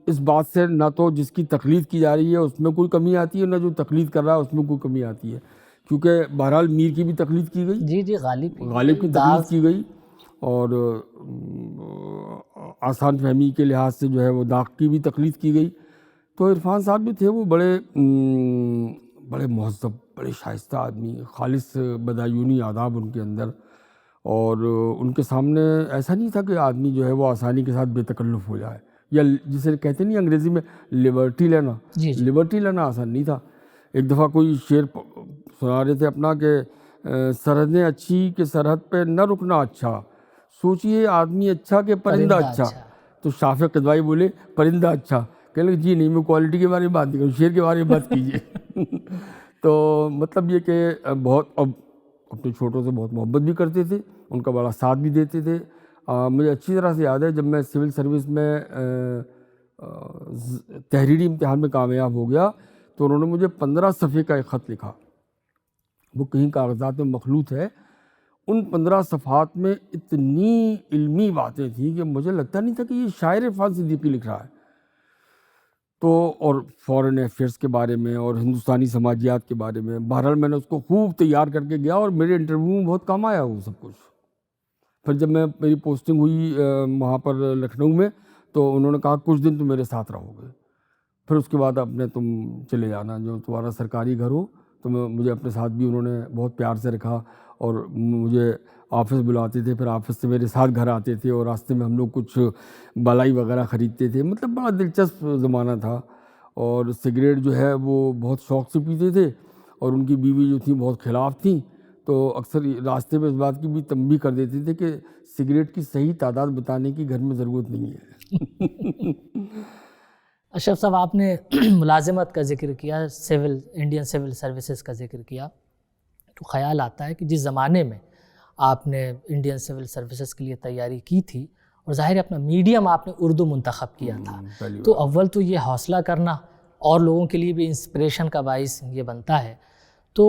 اس بات سے نہ تو جس کی تقلید کی جا رہی ہے اس میں کوئی کمی آتی ہے، نہ جو تقلید کر رہا ہے اس میں کوئی کمی آتی ہے، کیونکہ بہرحال میر کی بھی تقلید کی گئی، جی غالب کی تقلید کی گئی، اور آسان فہمی کے لحاظ سے جو ہے وہ داغ کی بھی تقلید کی گئی. تو عرفان صاحب بھی تھے وہ بڑے مہذب، بڑے شائستہ آدمی، خالص بدایونی آداب ان کے اندر، اور ان کے سامنے ایسا نہیں تھا کہ آدمی جو ہے وہ آسانی کے ساتھ بے تکلف ہو جائے، یا جسے کہتے نہیں انگریزی میں لبرٹی لینا. لبرٹی لینا آسان نہیں تھا. ایک دفعہ کوئی شعر سنا رہے تھے اپنا کہ سرحدیں اچھی کہ سرحد پہ نہ رکنا اچھا، سوچئے آدمی اچھا کہ پرندہ اچھا. تو شافع قدوائی بولے پرندہ اچھا، کہنے لگے جی نہیں میں کوالٹی کے بارے میں بات نہیں کروں، شعر کے بارے میں بات کیجیے. تو مطلب یہ کہ بہت اب اپنے چھوٹوں سے بہت محبت بھی کرتے تھے، ان کا بڑا ساتھ بھی دیتے تھے. مجھے اچھی طرح سے یاد ہے جب میں سول سروس میں تحریری امتحان میں کامیاب ہو گیا تو انہوں نے مجھے 15 صفحے کا ایک خط لکھا، وہ کہیں کاغذات میں مخلوط ہے. ان 15 صفحات میں اتنی علمی باتیں تھیں کہ مجھے لگتا نہیں تھا کہ یہ شاعر عرفان صدیقی لکھ رہا ہے. تو اور فورن افیئرس کے بارے میں اور ہندوستانی سماجیات کے بارے میں، بہرحال میں نے اس کو خوب تیار کر کے گیا اور میرے انٹرویو میں بہت کام آیا وہ سب کچھ. پھر جب میری پوسٹنگ ہوئی وہاں پر لکھنؤ میں تو انہوں نے کہا کچھ دن تم میرے ساتھ رہو گے، پھر اس کے بعد اپنے تم چلے جانا، جو تمہارا سرکاری گھر ہو. تو مجھے اپنے ساتھ بھی انہوں نے بہت پیار سے رکھا اور مجھے آفس بلاتے تھے، پھر آفس سے میرے ساتھ گھر آتے تھے اور راستے میں ہم لوگ کچھ بالائی وغیرہ خریدتے تھے. مطلب بڑا دلچسپ زمانہ تھا. اور سگریٹ جو ہے وہ بہت شوق سے پیتے تھے اور ان کی بیوی جو تھیں بہت خلاف تھیں، تو اکثر راستے میں اس بات کی بھی تنبیہ کر دیتے تھے کہ سگریٹ کی صحیح تعداد بتانے کی گھر میں ضرورت نہیں ہے. اشرف صاحب آپ نے ملازمت کا ذکر کیا، انڈین سول سروسز کا ذکر کیا، تو خیال آتا ہے کہ جس زمانے میں آپ نے انڈین سول سروسز کے لیے تیاری کی تھی اور ظاہر اپنا میڈیم آپ نے اردو منتخب کیا تھا، تو اول تو یہ حوصلہ کرنا اور لوگوں کے لیے بھی انسپریشن کا باعث یہ بنتا ہے. تو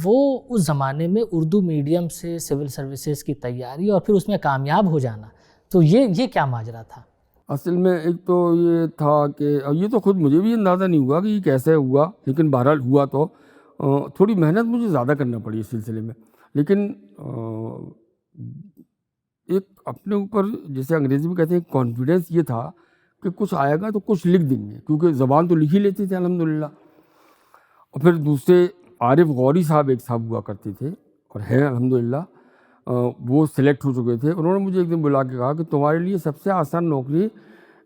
وہ اس زمانے میں اردو میڈیم سے سول سروسز کی تیاری اور پھر اس میں کامیاب ہو جانا, تو یہ کیا ماجرا تھا؟ اصل میں ایک تو یہ تھا کہ یہ تو خود مجھے بھی اندازہ نہیں ہوا کہ یہ کیسے ہوا, لیکن بہرحال ہوا. تو تھوڑی محنت مجھے زیادہ کرنا پڑی اس سلسلے میں, لیکن ایک اپنے اوپر جیسے انگریزی میں کہتے ہیں کانفیڈنس یہ تھا کہ کچھ آئے گا تو کچھ لکھ دیں گے, کیونکہ زبان تو لکھ ہی لیتے تھے الحمدللہ. اور پھر دوسرے عارف غوری صاحب ایک صاحب ہوا کرتے تھے اور ہیں الحمدللہ, وہ سلیکٹ ہو چکے تھے. انہوں نے مجھے ایک دن بلا کے کہا کہ تمہارے لیے سب سے آسان نوکری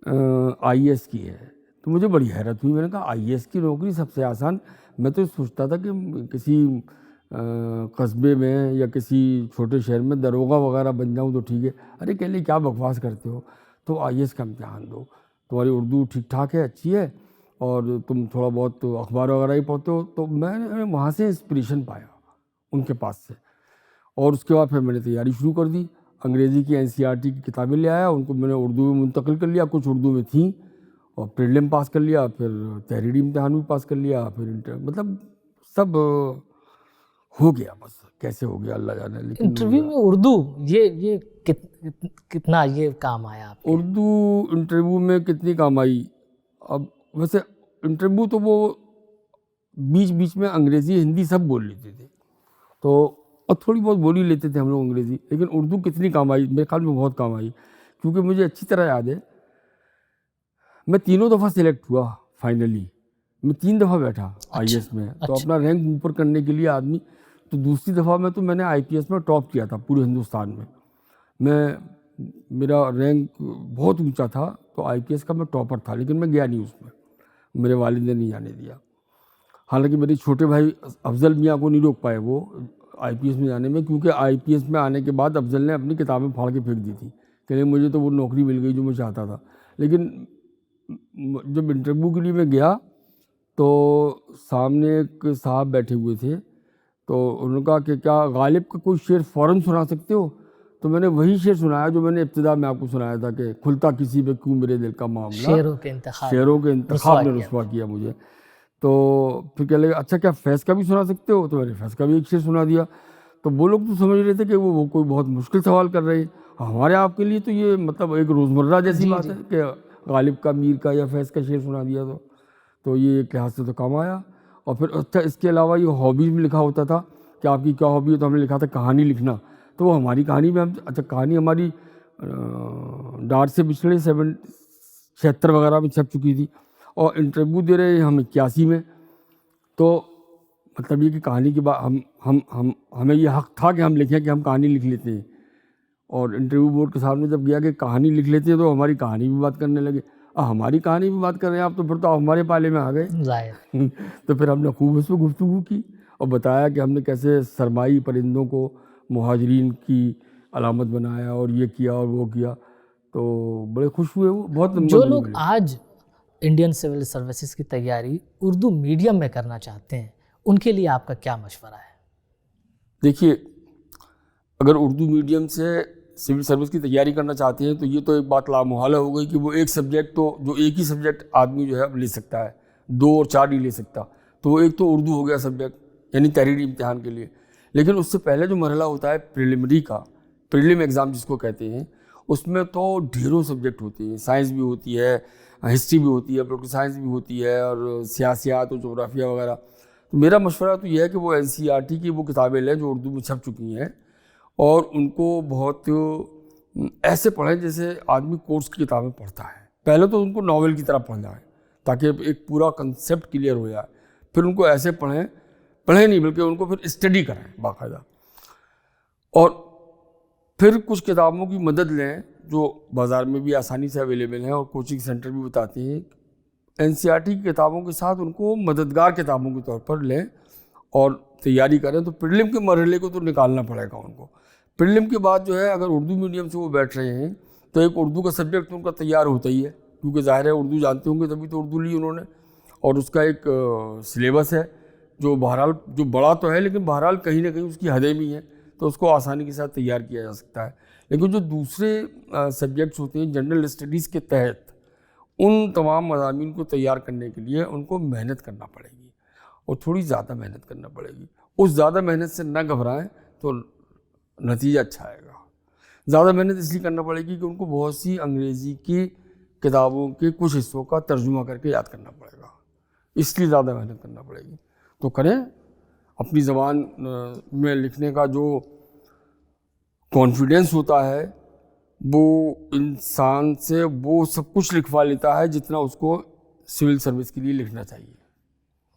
آئی اے ایس کی ہے. تو مجھے بڑی حیرت ہوئی, میں نے کہا آئی اے ایس کی نوکری سب سے آسان؟ میں تو سوچتا تھا کہ کسی قصبے میں یا کسی چھوٹے شہر میں داروغہ وغیرہ بن جاؤں تو ٹھیک ہے. ارے کہہ لے کیا بکواس کرتے ہو, تو آئی اے ایس کا امتحان دو, تمہاری اردو ٹھیک ٹھاک ہے, اچھی ہے, اور تم تھوڑا بہت اخبار وغیرہ ہی پڑھتے ہو. تو میں نے وہاں سے انسپریشن پایا ان کے پاس سے, اور اس کے بعد پھر میں نے تیاری شروع کر دی. انگریزی کی NCERT کی کتابیں لے آیا, ان کو میں نے اردو میں منتقل کر لیا, کچھ اردو میں تھیں, اور پریلم پاس کر لیا, پھر تحریری امتحان بھی پاس کر لیا, پھر مطلب سب ہو گیا, بس کیسے ہو گیا اللہ جانے. لیکن انٹرویو میں اردو یہ کتنا یہ کام آیا آپ؟ اردو انٹرویو میں کتنی کام آئی؟ اب ویسے انٹرویو تو وہ بیچ بیچ میں انگریزی ہندی سب بول لیتے تھے, تو اور تھوڑی بہت بول ہی لیتے تھے ہم لوگ انگریزی, لیکن اردو کتنی کام آئی؟ میرے خیال میں بہت کام آئی, کیونکہ مجھے اچھی طرح یاد ہے میں 3 دفعہ سلیکٹ ہوا. فائنلی میں 3 دفعہ بیٹھا آئی ایس میں. تو اپنا رینک اوپر کرنے کے لیے آدمی, تو دوسری دفعہ میں تو میں نے آئی پی ایس میں ٹاپ کیا تھا پورے ہندوستان میں. میرا رینک بہت اونچا تھا, تو آئی پی ایس کا میں ٹاپر تھا, لیکن میں گیا نہیں اس میں, میرے والد نے نہیں جانے دیا. حالانکہ میرے چھوٹے بھائی افضل میاں کو نہیں روک پائے وہ آئی پی ایس میں جانے میں, کیونکہ آئی پی ایس میں آنے کے بعد افضل نے اپنی کتابیں پھاڑ کے پھینک دی تھی کہ مجھے تو وہ نوکری مل گئی جو میں چاہتا تھا. لیکن جب انٹرویو کے لیے میں گیا تو سامنے ایک صاحب بیٹھے ہوئے تھے, تو انہوں نے کہا کہ کیا غالب کا کوئی شعر فوراً سنا سکتے ہو؟ تو میں نے وہی شعر سنایا جو میں نے ابتدا میں آپ کو سنایا تھا کہ کھلتا کسی پہ کیوں میرے دل کا معاملہ, شعروں کے انتخاب نے رسوا کیا مجھے. تو پھر کہنے لگے اچھا کیا فیض کا بھی سنا سکتے ہو؟ تو میں نے فیض کا بھی ایک شعر سنا دیا. تو وہ لوگ تو سمجھ رہے تھے کہ وہ کوئی بہت مشکل سوال کر رہے ہیں. ہمارے آپ کے لیے تو یہ مطلب ایک روزمرہ جیسی بات ہے کہ غالب کا میر کا یا فیض کا شعر سنا دیا. تو یہ ایک لحاظ سے تو کام آیا. اور پھر اچھا اس کے علاوہ یہ ہابیز میں لکھا ہوتا تھا کہ آپ کی کیا ہابی ہے, تو ہم نے لکھا تھا کہانی لکھنا. تو وہ ہماری کہانی میں اچھا کہانی ہماری ڈاٹ سے پچھلے 76 وغیرہ میں چھپ چکی تھی, اور انٹرویو دے رہے ہیں ہم 81 میں. تو مطلب یہ کہ کہانی کے بعد ہمیں یہ حق تھا کہ ہم لکھیں کہ ہم کہانی لکھ لیتے ہیں. اور انٹرویو بورڈ کے سامنے جب گیا کہ کہانی لکھ لیتے ہیں, تو ہماری کہانی بھی بات کرنے لگے. ہماری کہانی بھی بات کر رہے ہیں آپ, تو پھر تو آپ ہمارے پالے میں آ گئے. تو پھر ہم نے خوب اس پہ گفتگو کی اور بتایا کہ ہم نے کیسے سرمائی پرندوں کو مہاجرین کی علامت بنایا اور یہ کیا اور وہ کیا. تو بڑے خوش ہوئے وہ. بہت جو لوگ آج انڈین سول سروسز کی تیاری اردو میڈیم میں کرنا چاہتے ہیں, ان کے لیے آپ کا کیا مشورہ ہے؟ دیکھیے, اگر اردو میڈیم سے سول سروس کی تیاری کرنا چاہتے ہیں تو یہ تو ایک بات لامحالہ ہو گئی کہ وہ ایک سبجیکٹ, تو جو ایک ہی سبجیکٹ آدمی جو ہے لے سکتا ہے, 2 اور 4 نہیں لے سکتا. تو وہ ایک تو اردو ہو گیا سبجیکٹ یعنی تحریری امتحان کے لیے. لیکن اس سے پہلے جو مرحلہ ہوتا ہے پریلیمری کا, پریلم ایگزام جس کو کہتے ہیں, اس میں تو ڈھیروں سبجیکٹ ہوتے ہیں. سائنس بھی ہوتی ہے, ہسٹری بھی ہوتی ہے, پولیٹیکل سائنس بھی ہوتی ہے, اور سیاسیات اور جغرافیہ وغیرہ. تو میرا مشورہ تو یہ ہے کہ وہ NCERT کی وہ کتابیں لیں جو اردو میں چھپ چکی ہیں, اور ان کو بہت ایسے پڑھیں جیسے آدمی کورس کی کتابیں پڑھتا ہے. پہلے تو ان کو ناول کی طرح پڑھنا ہے تاکہ ایک پورا کنسیپٹ کلیئر ہو جائے. پھر ان کو ایسے پڑھیں نہیں بلکہ ان کو پھر اسٹڈی کریں باقاعدہ. اور پھر کچھ کتابوں کی مدد لیں جو بازار میں بھی آسانی سے اویلیبل ہیں, اور کوچنگ سینٹر بھی بتاتے ہیں. NCERT کی کتابوں کے ساتھ ان کو مددگار کتابوں کے طور پر لیں اور تیاری کریں. تو پریلم کے مرحلے کو تو نکالنا پڑے گا ان کو. پریلم کے بعد جو ہے اگر اردو میڈیم سے وہ بیٹھ رہے ہیں تو ایک اردو کا سبجیکٹ ان کا تیار ہوتا ہی ہے, کیونکہ ظاہر ہے اردو جانتے ہوں گے تبھی تو اردو لی انہوں نے. اور اس کا ایک سلیبس ہے جو بہرحال جو بڑا تو ہے, لیکن بہرحال کہیں نہ کہیں اس کی حدیں بھی ہیں, تو اس کو آسانی کے ساتھ تیار کیا جا سکتا ہے. لیکن جو دوسرے سبجیکٹس ہوتے ہیں جنرل اسٹڈیز کے تحت, ان تمام مضامین کو تیار کرنے کے لیے ان کو محنت کرنا پڑے گی اور تھوڑی زیادہ محنت کرنا پڑے گی. اس زیادہ محنت سے نہ گھبرائیں تو نتیجہ اچھا آئے گا. زیادہ محنت اس لیے کرنا پڑے گی کہ ان کو بہت سی انگریزی کی کتابوں کے کچھ حصوں کا ترجمہ کر کے یاد کرنا پڑے گا, اس لیے زیادہ محنت کرنا پڑے گی. تو کریں. اپنی زبان میں لکھنے کا جو کانفیڈنس ہوتا ہے وہ انسان سے وہ سب کچھ لکھوا لیتا ہے جتنا اس کو سول سروس کے لیے لکھنا چاہیے.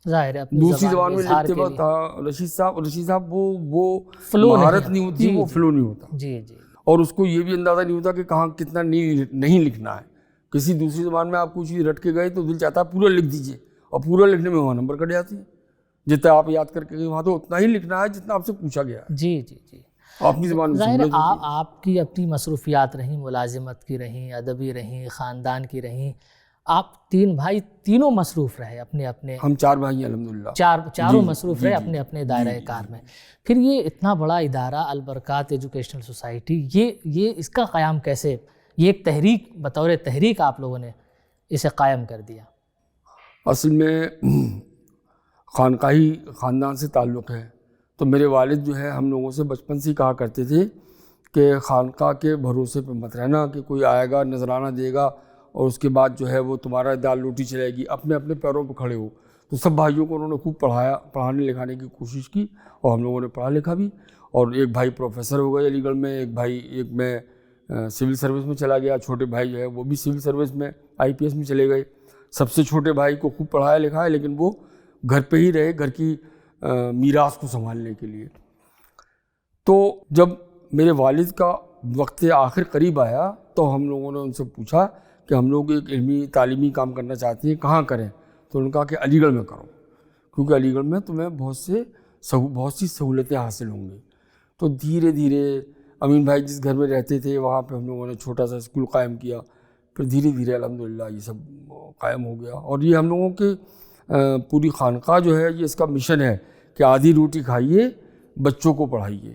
ظاہر ہے دوسری زبان میں لکھتے وقت رشید صاحب وہ مہارت نہیں ہوتی, وہ فلو نہیں ہوتا. جی جی. اور اس کو یہ بھی اندازہ نہیں ہوتا کہ کہاں کتنا نہیں لکھنا ہے. کسی دوسری زبان میں آپ کوئی چیز رٹ کے گئے تو دل چاہتا ہے پورا لکھ دیجئے, اور پورا لکھنے میں وہاں نمبر کٹ جاتی ہے. جتنا آپ یاد کر کے گئے وہاں تو اتنا ہی لکھنا ہے جتنا آپ سے پوچھا گیا ہے. جی جی جی. اپنی زبان میں ظاہر آپ کی اپنی مصروفیات رہیں, ملازمت کی رہیں, ادبی رہیں, خاندان کی رہیں. آپ 3 بھائی تینوں مصروف رہے اپنے اپنے. ہم 4 بھائی ہیں الحمدللہ. چاروں مصروف رہے اپنے اپنے دائرۂ کار میں. پھر یہ اتنا بڑا ادارہ البرکات ایجوکیشنل سوسائٹی, یہ اس کا قیام کیسے, یہ ایک تحریک بطور تحریک آپ لوگوں نے اسے قائم کر دیا؟ اصل میں خانقاہی خاندان سے تعلق ہے. تو میرے والد جو ہے ہم لوگوں سے بچپن سے ہی کہا کرتے تھے کہ خانقاہ کے بھروسے پہ مت رہنا کہ کوئی آئے گا نذرانہ دے گا اور اس کے بعد جو ہے وہ تمہارا دال روٹی چلے گی. اپنے اپنے پیروں پہ کھڑے ہو. تو سب بھائیوں کو انہوں نے خوب پڑھانے لکھانے کی کوشش کی, اور ہم لوگوں نے پڑھا لکھا بھی. اور ایک بھائی پروفیسر ہو گئے علی گڑھ میں, ایک میں سول سروس میں چلا گیا. چھوٹے بھائی جو ہے وہ بھی سول سروس میں IPS میں چلے گئے. سب سے چھوٹے بھائی کو خوب پڑھایا لکھایا, لیکن وہ گھر پہ ہی رہے گھر کی میراث کو سنبھالنے کے لیے. تو جب میرے والد کا وقت آخر قریب آیا تو ہم لوگوں نے ان سے پوچھا کہ ہم لوگ ایک علمی تعلیمی کام کرنا چاہتے ہیں, کہاں کریں؟ تو انہوں نے کہا کہ علی گڑھ میں کرو, کیونکہ علی گڑھ میں تمہیں بہت سی سہولتیں حاصل ہوں گی. تو دھیرے دھیرے امین بھائی جس گھر میں رہتے تھے وہاں پہ ہم لوگوں نے چھوٹا سا اسکول قائم کیا. پھر دھیرے دھیرے الحمدللہ یہ سب قائم ہو گیا. اور یہ ہم لوگوں کے پوری خانقاہ جو ہے یہ اس کا مشن ہے کہ آدھی روٹی کھائیے, بچوں کو پڑھائیے.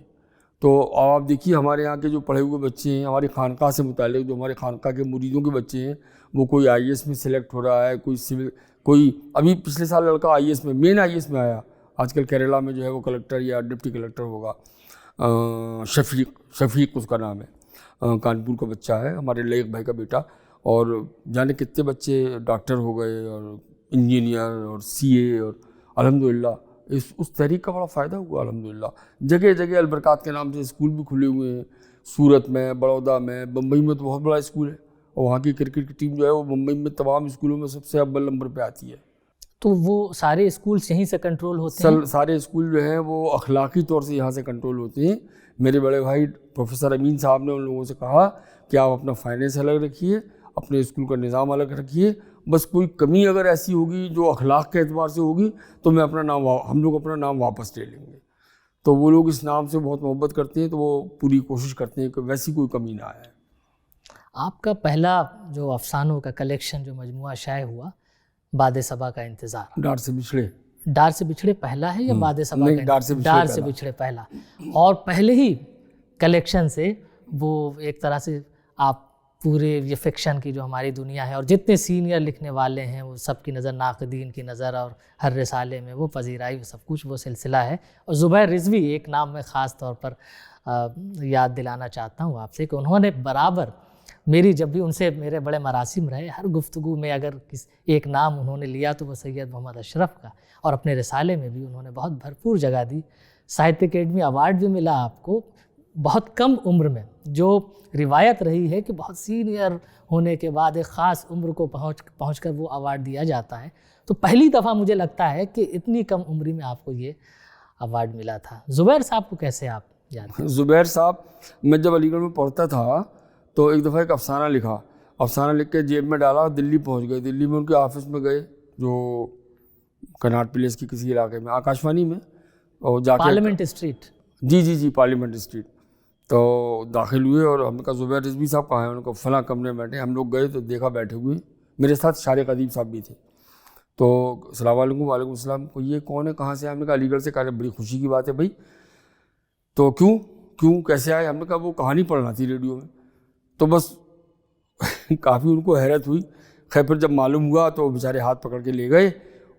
تو آپ دیکھیے ہمارے یہاں کے جو پڑھے ہوئے بچے ہیں, ہماری خانقاہ سے متعلق جو ہمارے خانقاہ کے مریدوں کے بچے ہیں, وہ کوئی IAS میں سلیکٹ ہو رہا ہے, کوئی ابھی پچھلے سال لڑکا IAS میں مین IAS میں آیا. آج کل کیرلا میں جو ہے وہ کلکٹر یا ڈپٹی کلکٹر ہوگا. شفیق اس کا نام ہے, کانپور کا بچہ ہے, ہمارے لائق بھائی کا بیٹا. اور جانے کتنے بچے ڈاکٹر ہو گئے اور انجینئر اور CA, اور الحمدللہ اس تحریک کا بڑا فائدہ ہوا. الحمدللہ جگہ جگہ البرکات کے نام سے اسکول بھی کھلے ہوئے ہیں. سورت میں, بڑودہ میں, بمبئی میں تو بہت بڑا اسکول ہے, اور وہاں کی کرکٹ کی ٹیم جو ہے وہ بمبئی میں تمام اسکولوں میں سب سے اول نمبر پہ آتی ہے. تو وہ سارے اسکول یہیں سے کنٹرول ہوتے ہیں؟ سارے اسکول جو ہیں وہ اخلاقی طور سے یہاں سے کنٹرول ہوتے ہیں. میرے بڑے بھائی پروفیسر امین صاحب نے ان لوگوں سے کہا کہ آپ اپنا فائنینس الگ رکھیے, اپنے اسکول کا نظام الگ رکھیے, بس کوئی کمی اگر ایسی ہوگی جو اخلاق کے اعتبار سے ہوگی تو ہم لوگ اپنا نام واپس لے لیں گے. تو وہ لوگ اس نام سے بہت محبت کرتے ہیں, تو وہ پوری کوشش کرتے ہیں کہ ویسی کوئی کمی نہ آئے. آپ کا پہلا جو افسانوں کا کلیکشن جو مجموعہ شائع ہوا, باد صبا کا انتظار, ڈار سے بچھڑے پہلا ہے یا باد صبا کا؟ ڈار سے بچھڑے پہلا. اور پہلے ہی کلیکشن سے وہ ایک طرح سے آپ پورے یہ فکشن کی جو ہماری دنیا ہے اور جتنے سینئر لکھنے والے ہیں وہ سب کی نظر, ناقدین کی نظر, اور ہر رسالے میں وہ پذیرائی, سب کچھ وہ سلسلہ ہے. اور زبیر رضوی ایک نام میں خاص طور پر یاد دلانا چاہتا ہوں آپ سے کہ انہوں نے برابر میری, جب بھی ان سے میرے بڑے مراسم رہے, ہر گفتگو میں اگر ایک نام انہوں نے لیا تو وہ سید محمد اشرف کا, اور اپنے رسالے میں بھی انہوں نے بہت بھرپور جگہ دی. ساہتیہ اکیڈمی ایوارڈ بھی ملا آپ کو بہت کم عمر میں. جو روایت رہی ہے کہ بہت سینئر ہونے کے بعد ایک خاص عمر کو پہنچ کر وہ ایوارڈ دیا جاتا ہے, تو پہلی دفعہ مجھے لگتا ہے کہ اتنی کم عمری میں آپ کو یہ ایوارڈ ملا تھا. زبیر صاحب کو کیسے آپ یاد ہیں؟ زبیر صاحب, میں جب علی گڑھ میں پڑھتا تھا تو ایک دفعہ ایک افسانہ لکھ کے جیب میں ڈالا, دلی پہنچ گئے. دلی میں ان کے آفس میں گئے جو کناٹ پلیس کی کسی علاقے میں, آکاشوانی میں, اور جا کے پارلیمنٹ اسٹریٹ. جی پارلیمنٹ اسٹریٹ. تو داخل ہوئے اور ہم نے کہا زبیر رضوی صاحب کہاں ہیں؟ انہوں نے کہا فلاں کمرے میں بیٹھے. ہم لوگ گئے تو دیکھا بیٹھے ہوئے, میرے ساتھ شارق ادیب صاحب بھی تھے. تو السلام علیکم. وعلیکم السلام. یہ کون ہے, کہاں سے؟ ہم نے کہا علی گڑھ سے. کہا بڑی خوشی کی بات ہے بھائی. تو کیوں کیسے آئے؟ ہم نے کہا وہ کہانی پڑھنا تھی ریڈیو میں. تو بس کافی ان کو حیرت ہوئی. خیر پھر جب معلوم ہوا تو بیچارے ہاتھ پکڑ کے لے گئے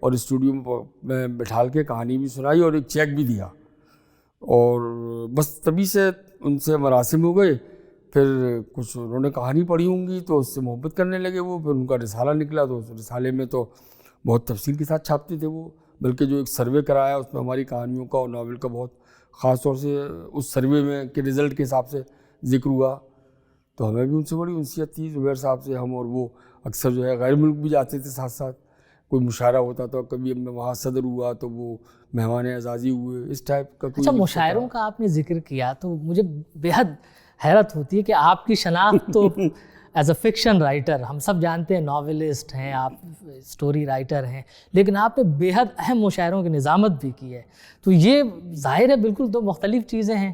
اور اسٹوڈیو میں بٹھال کے کہانی بھی سنائی اور ایک چیک بھی دیا، اور بس تبھی سے ان سے مراسم ہو گئے. پھر کچھ انہوں نے کہانی پڑھی ہوں گی تو اس سے محبت کرنے لگے وہ. پھر ان کا رسالہ نکلا تو اس رسالے میں تو بہت تفصیل کے ساتھ چھاپتے تھے وہ، بلکہ جو ایک سروے کرایا اس میں ہماری کہانیوں کا اور ناول کا بہت خاص طور سے اس سروے میں کے رزلٹ کے حساب سے ذکر ہوا. تو ہمیں بھی ان سے بڑی انسیت تھی زبیر صاحب سے. ہم اور وہ اکثر جو ہے غیر ملک بھی جاتے تھے ساتھ ساتھ، کوئی مشاعرہ ہوتا تھا، کبھی ہم وہاں صدر ہوا تو وہ مہمان اعزازی ہوئے، اس ٹائپ کا. اچھا، مشاعروں کا آپ نے ذکر کیا تو مجھے بیحد حیرت ہوتی ہے کہ آپ کی شناخت تو ایز اے فکشن رائٹر ہم سب جانتے ہیں، ناولسٹ ہیں آپ، اسٹوری رائٹر ہیں، لیکن آپ نے بیحد اہم مشاعروں کی نظامت بھی کی ہے. تو یہ ظاہر ہے بالکل دو مختلف چیزیں ہیں،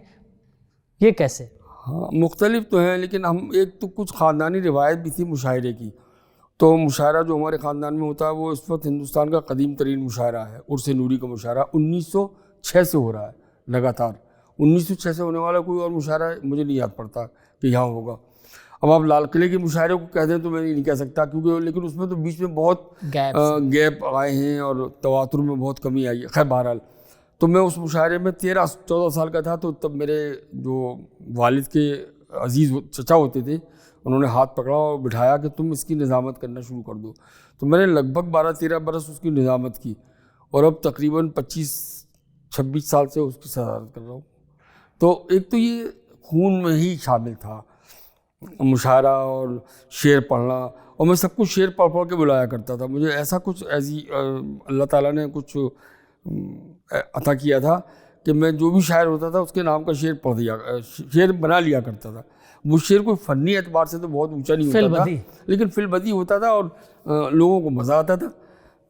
یہ کیسے؟ ہاں مختلف تو ہیں، لیکن ہم ایک تو کچھ خاندانی روایت بھی تھی مشاعرے کی. تو مشاعرہ جو ہمارے خاندان میں ہوتا ہے وہ اس وقت ہندوستان کا قدیم ترین مشاعرہ ہے. عرس نوری کا مشاعرہ 1906 سے ہو رہا ہے لگاتار. 1906 سے ہونے والا کوئی اور مشاعرہ مجھے نہیں یاد پڑتا کہ یہاں ہوگا. اب آپ لال قلعے کے مشاعرے کو کہہ دیں تو میں نہیں کہہ سکتا کیونکہ، لیکن اس میں تو بیچ میں بہت گیپ آئے ہیں اور تواتر میں بہت کمی آئی ہے. خیر بہرحال تو میں اس مشاعرے میں 13-14 سال کا تھا. تو تب میرے جو والد کے عزیز چچا ہوتے تھے انہوں نے ہاتھ پکڑا اور بٹھایا کہ تم اس کی نظامت کرنا شروع کر دو. تو میں نے لگ بھگ 12-13 برس اس کی نظامت کی اور اب تقریباً 25-26 سال سے اس کی صدارت کر رہا ہوں. تو ایک تو یہ خون میں ہی شامل تھا مشاعرہ اور شعر پڑھنا، اور میں سب کچھ شعر پڑھ پڑھ کے بلایا کرتا تھا. مجھے ایسا کچھ اللہ تعالیٰ نے کچھ عطا کیا تھا کہ میں جو بھی شاعر ہوتا تھا اس کے نام کا شعر بنا لیا کرتا تھا. وہ شعر کوئی فنی اعتبار سے تو بہت اونچا نہیں ہوتا تھا، لیکن فی البدی ہوتا تھا اور لوگوں کو مزہ آتا تھا.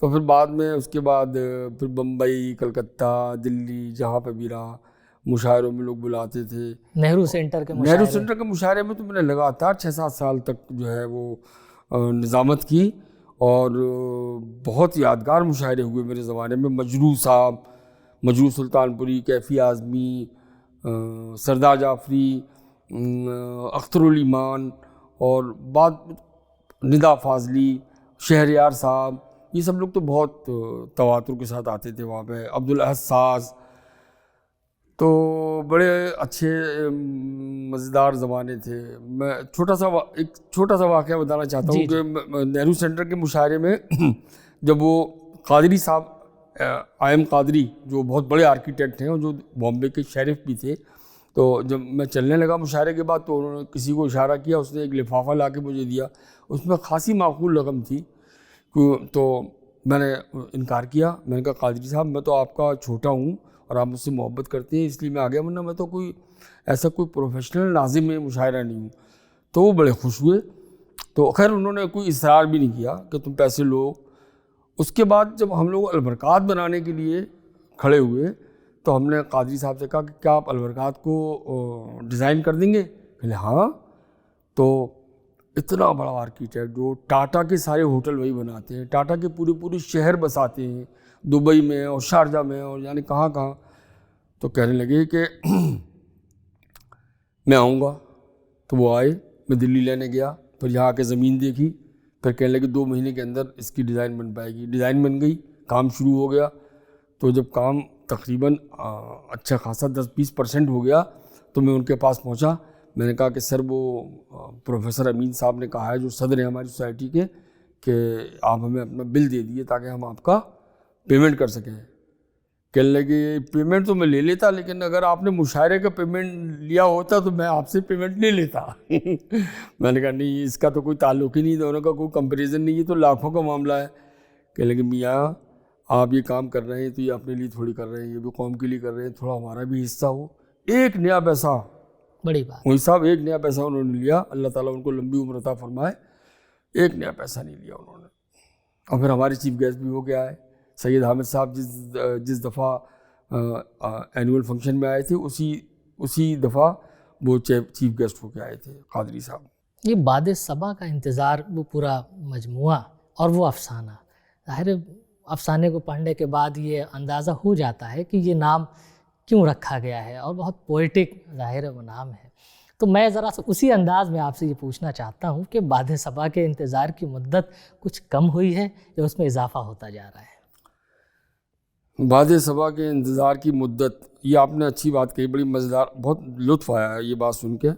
تو پھر بعد میں اس کے بعد پھر بمبئی، کلکتہ، دلی، جہاں پہ بھی رہا مشاعروں میں لوگ بلاتے تھے. نہرو سینٹر کے مشاعرے میں تو میں نے لگاتار 6-7 سال تک جو ہے وہ نظامت کی، اور بہت یادگار مشاعرے ہوئے میرے زمانے میں. مجروح صاحب، مجروح سلطان پوری، کیفی اعظمی، سردار جعفری، اختر الایمان، اور بعد ندا فاضلی، شہریار صاحب، یہ سب لوگ تو بہت تواتر کے ساتھ آتے تھے وہاں پہ. عبدالاحد ساز. تو بڑے اچھے مزیدار زمانے تھے. میں ایک چھوٹا سا واقعہ بتانا چاہتا ہوں کہ نہرو سینٹر کے مشاعرے میں جب وہ قادری صاحب، آئم قادری، جو بہت بڑے آرکیٹیکٹ ہیں اور جو بامبے کے شیرف بھی تھے، تو جب میں چلنے لگا مشاعرے کے بعد تو انہوں نے کسی کو اشارہ کیا، اس نے ایک لفافہ لا کے مجھے دیا، اس میں خاصی معقول رقم تھی. تو میں نے انکار کیا. میں نے کہا قادری صاحب میں تو آپ کا چھوٹا ہوں اور آپ مجھ سے محبت کرتے ہیں اس لیے میں آ گیا، ورنہ میں تو کوئی ایسا کوئی پروفیشنل ناظم مشاعرہ نہیں ہوں. تو وہ بڑے خوش ہوئے. تو خیر انہوں نے کوئی اصرار بھی نہیں کیا کہ تم پیسے لو. اس کے بعد جب ہم لوگ البرکات بنانے کے لیے کھڑے ہوئے تو ہم نے قادری صاحب سے کہا کہ کیا آپ البرکات کو ڈیزائن کر دیں گے؟ کہلے ہاں. تو اتنا بڑا آرکیٹیکٹ جو ٹاٹا کے سارے ہوٹل وہی بناتے ہیں، ٹاٹا کے پورے شہر بساتے ہیں، دبئی میں اور شارجہ میں اور یعنی کہاں کہاں. تو کہنے لگے کہ میں آؤں گا. تو وہ آئے، میں دلی لینے گیا، پھر یہاں آ کے زمین دیکھی، پھر کہنے لگے 2 مہینے کے اندر اس کی ڈیزائن بن پائے گی. ڈیزائن بن گئی، کام شروع ہو گیا. تو جب کام تقریباً اچھا خاصا 10-20% ہو گیا تو میں ان کے پاس پہنچا. میں نے کہا کہ سر وہ پروفیسر امین صاحب نے کہا ہے جو صدر ہیں ہماری سوسائٹی کے کہ آپ ہمیں اپنا بل دے دیے تاکہ ہم آپ کا پیمنٹ کر سکیں. کہنے لگے پیمنٹ تو میں لے لیتا، لیکن اگر آپ نے مشاعرے کا پیمنٹ لیا ہوتا تو میں آپ سے پیمنٹ نہیں لیتا. میں نے کہا نہیں، اس کا تو کوئی تعلق ہی نہیں، دونوں کا کوئی کمپیریزن نہیں، یہ تو لاکھوں کا معاملہ ہے. کہنے لگے میاں آپ یہ کام کر رہے ہیں تو یہ اپنے لیے تھوڑی کر رہے ہیں، یہ بھی قوم کے لیے کر رہے ہیں، تھوڑا ہمارا بھی حصہ ہو. 1 نیا پیسہ، بڑی بات، وہی صاحب 1 نیا پیسہ انہوں نے لیا. اللہ تعالیٰ ان کو لمبی عمر عطا فرمائے. 1 نیا پیسہ نہیں لیا انہوں نے. اور پھر ہمارے چیف گیسٹ بھی ہو کے آئے. سید حامد صاحب جس دفعہ اینول فنکشن میں آئے تھے اسی دفعہ وہ چیف گیسٹ ہو کے آئے تھے قادری صاحب. یہ باد صبا کا انتظار، وہ پورا مجموعہ اور وہ افسانہ، ظاہر افسانے کو پڑھنے کے بعد یہ اندازہ ہو جاتا ہے کہ یہ نام کیوں رکھا گیا ہے، اور بہت پوئٹک ظاہر وہ نام ہے. تو میں ذرا سا اسی انداز میں آپ سے یہ پوچھنا چاہتا ہوں کہ باد صبا کے انتظار کی مدت کچھ کم ہوئی ہے یا اس میں اضافہ ہوتا جا رہا ہے؟ باد صبا کے انتظار کی مدت، یہ آپ نے اچھی بات کہی، بڑی مزیدار، بہت لطف آیا ہے یہ بات سن کے.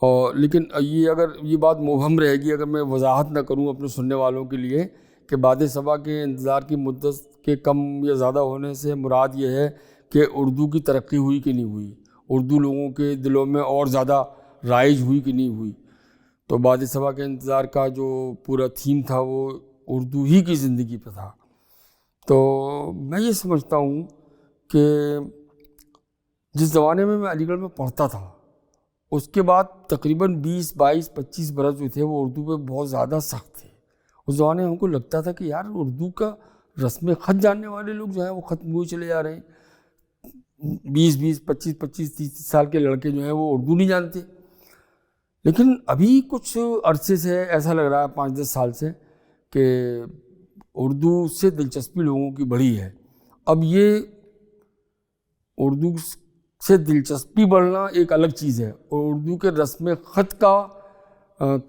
اور لیکن یہ اگر یہ بات مبہم رہے گی اگر میں وضاحت نہ کروں اپنے سننے والوں کے لیے کہ باد صبا کے انتظار کی مدت کے کم یا زیادہ ہونے سے مراد یہ ہے کہ اردو کی ترقی ہوئی کہ نہیں ہوئی، اردو لوگوں کے دلوں میں اور زیادہ رائج ہوئی کہ نہیں ہوئی. تو باد صبا کے انتظار کا جو پورا تھیم تھا وہ اردو ہی کی زندگی پہ تھا. تو میں یہ سمجھتا ہوں کہ جس زمانے میں علی گڑھ میں پڑھتا تھا اس کے بعد تقریباً 20 22 25 برس جو تھے وہ اردو پہ بہت زیادہ سخت تھے. اس زمانے میں ہم کو لگتا تھا کہ یار اردو کا رسم خط جاننے والے لوگ جو ہیں وہ ختم ہوئے چلے جا رہے ہیں. 20 25 30 سال کے لڑکے جو ہیں وہ اردو نہیں جانتے. لیکن ابھی کچھ عرصے سے ایسا لگ رہا ہے 5-10 سال سے کہ اردو سے دلچسپی لوگوں کی بڑھی ہے. اب یہ اردو سے دلچسپی بڑھنا ایک الگ چیز ہے، اور اردو کے رسم خط کا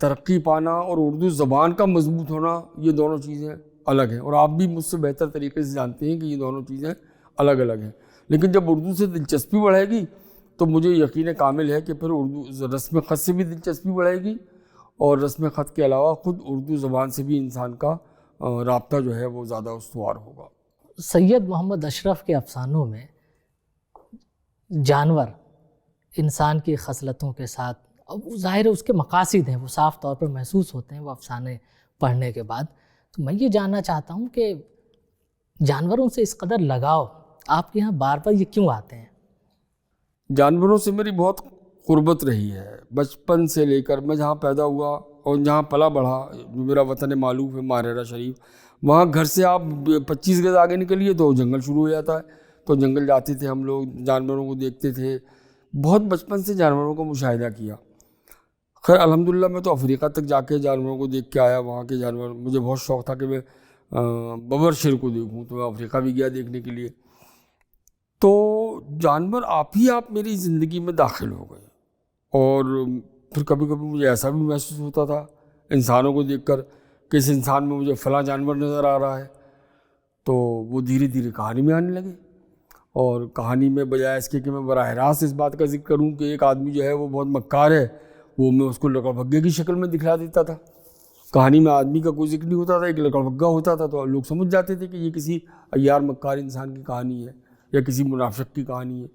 ترقی پانا اور اردو زبان کا مضبوط ہونا یہ دونوں چیزیں الگ ہیں. اور آپ بھی مجھ سے بہتر طریقے سے جانتے ہیں کہ یہ دونوں چیزیں الگ الگ ہیں. لیکن جب اردو سے دلچسپی بڑھے گی تو مجھے یقین کامل ہے کہ پھر اردو رسم خط سے بھی دلچسپی بڑھے گی، اور رسم خط کے علاوہ خود اردو زبان سے بھی انسان کا رابطہ جو ہے وہ زیادہ استوار ہوگا. سید محمد اشرف کے افسانوں میں جانور انسان کی خصلتوں کے ساتھ، ظاہر ہے اس کے مقاصد ہیں وہ صاف طور پر محسوس ہوتے ہیں وہ افسانے پڑھنے کے بعد. تو میں یہ جاننا چاہتا ہوں کہ جانوروں سے اس قدر لگاؤ آپ کے یہاں بار بار یہ کیوں آتے ہیں؟ جانوروں سے میری بہت قربت رہی ہے بچپن سے لے کر. میں جہاں پیدا ہوا اور جہاں پلا بڑھا، جو میرا وطن معلوف ہے ماہرہ شریف، وہاں گھر سے آپ 25 گز آگے نکلیے تو جنگل شروع ہو جاتا ہے. تو جنگل جاتے تھے ہم لوگ، جانوروں کو دیکھتے تھے، بہت بچپن سے جانوروں کا مشاہدہ کیا. خیر الحمدللہ میں تو افریقہ تک جا کے جانوروں کو دیکھ کے آیا. وہاں کے جانور، مجھے بہت شوق تھا کہ میں ببر شیر کو دیکھوں، تو میں افریقہ بھی گیا دیکھنے کے لیے. تو جانور آپ میری زندگی میں داخل ہو گئے. اور پھر کبھی کبھی مجھے ایسا بھی محسوس ہوتا تھا انسانوں کو دیکھ کر کہ اس انسان میں مجھے فلاں جانور نظر آ رہا ہے. تو وہ دھیرے دھیرے کہانی میں آنے لگے. اور کہانی میں بجائے اس کے کہ میں براہ راست اس بات کا ذکر کروں کہ ایک آدمی جو ہے وہ بہت مکار ہے، وہ میں اس کو لکڑ بھگے کی شکل میں دکھلا دیتا تھا. کہانی میں آدمی کا کوئی ذکر نہیں ہوتا تھا، ایک لکڑ بھگا ہوتا تھا، تو لوگ سمجھ جاتے تھے کہ یہ کسی عیار مکار انسان کی کہانی ہے یا کسی منافق کی کہانی ہے.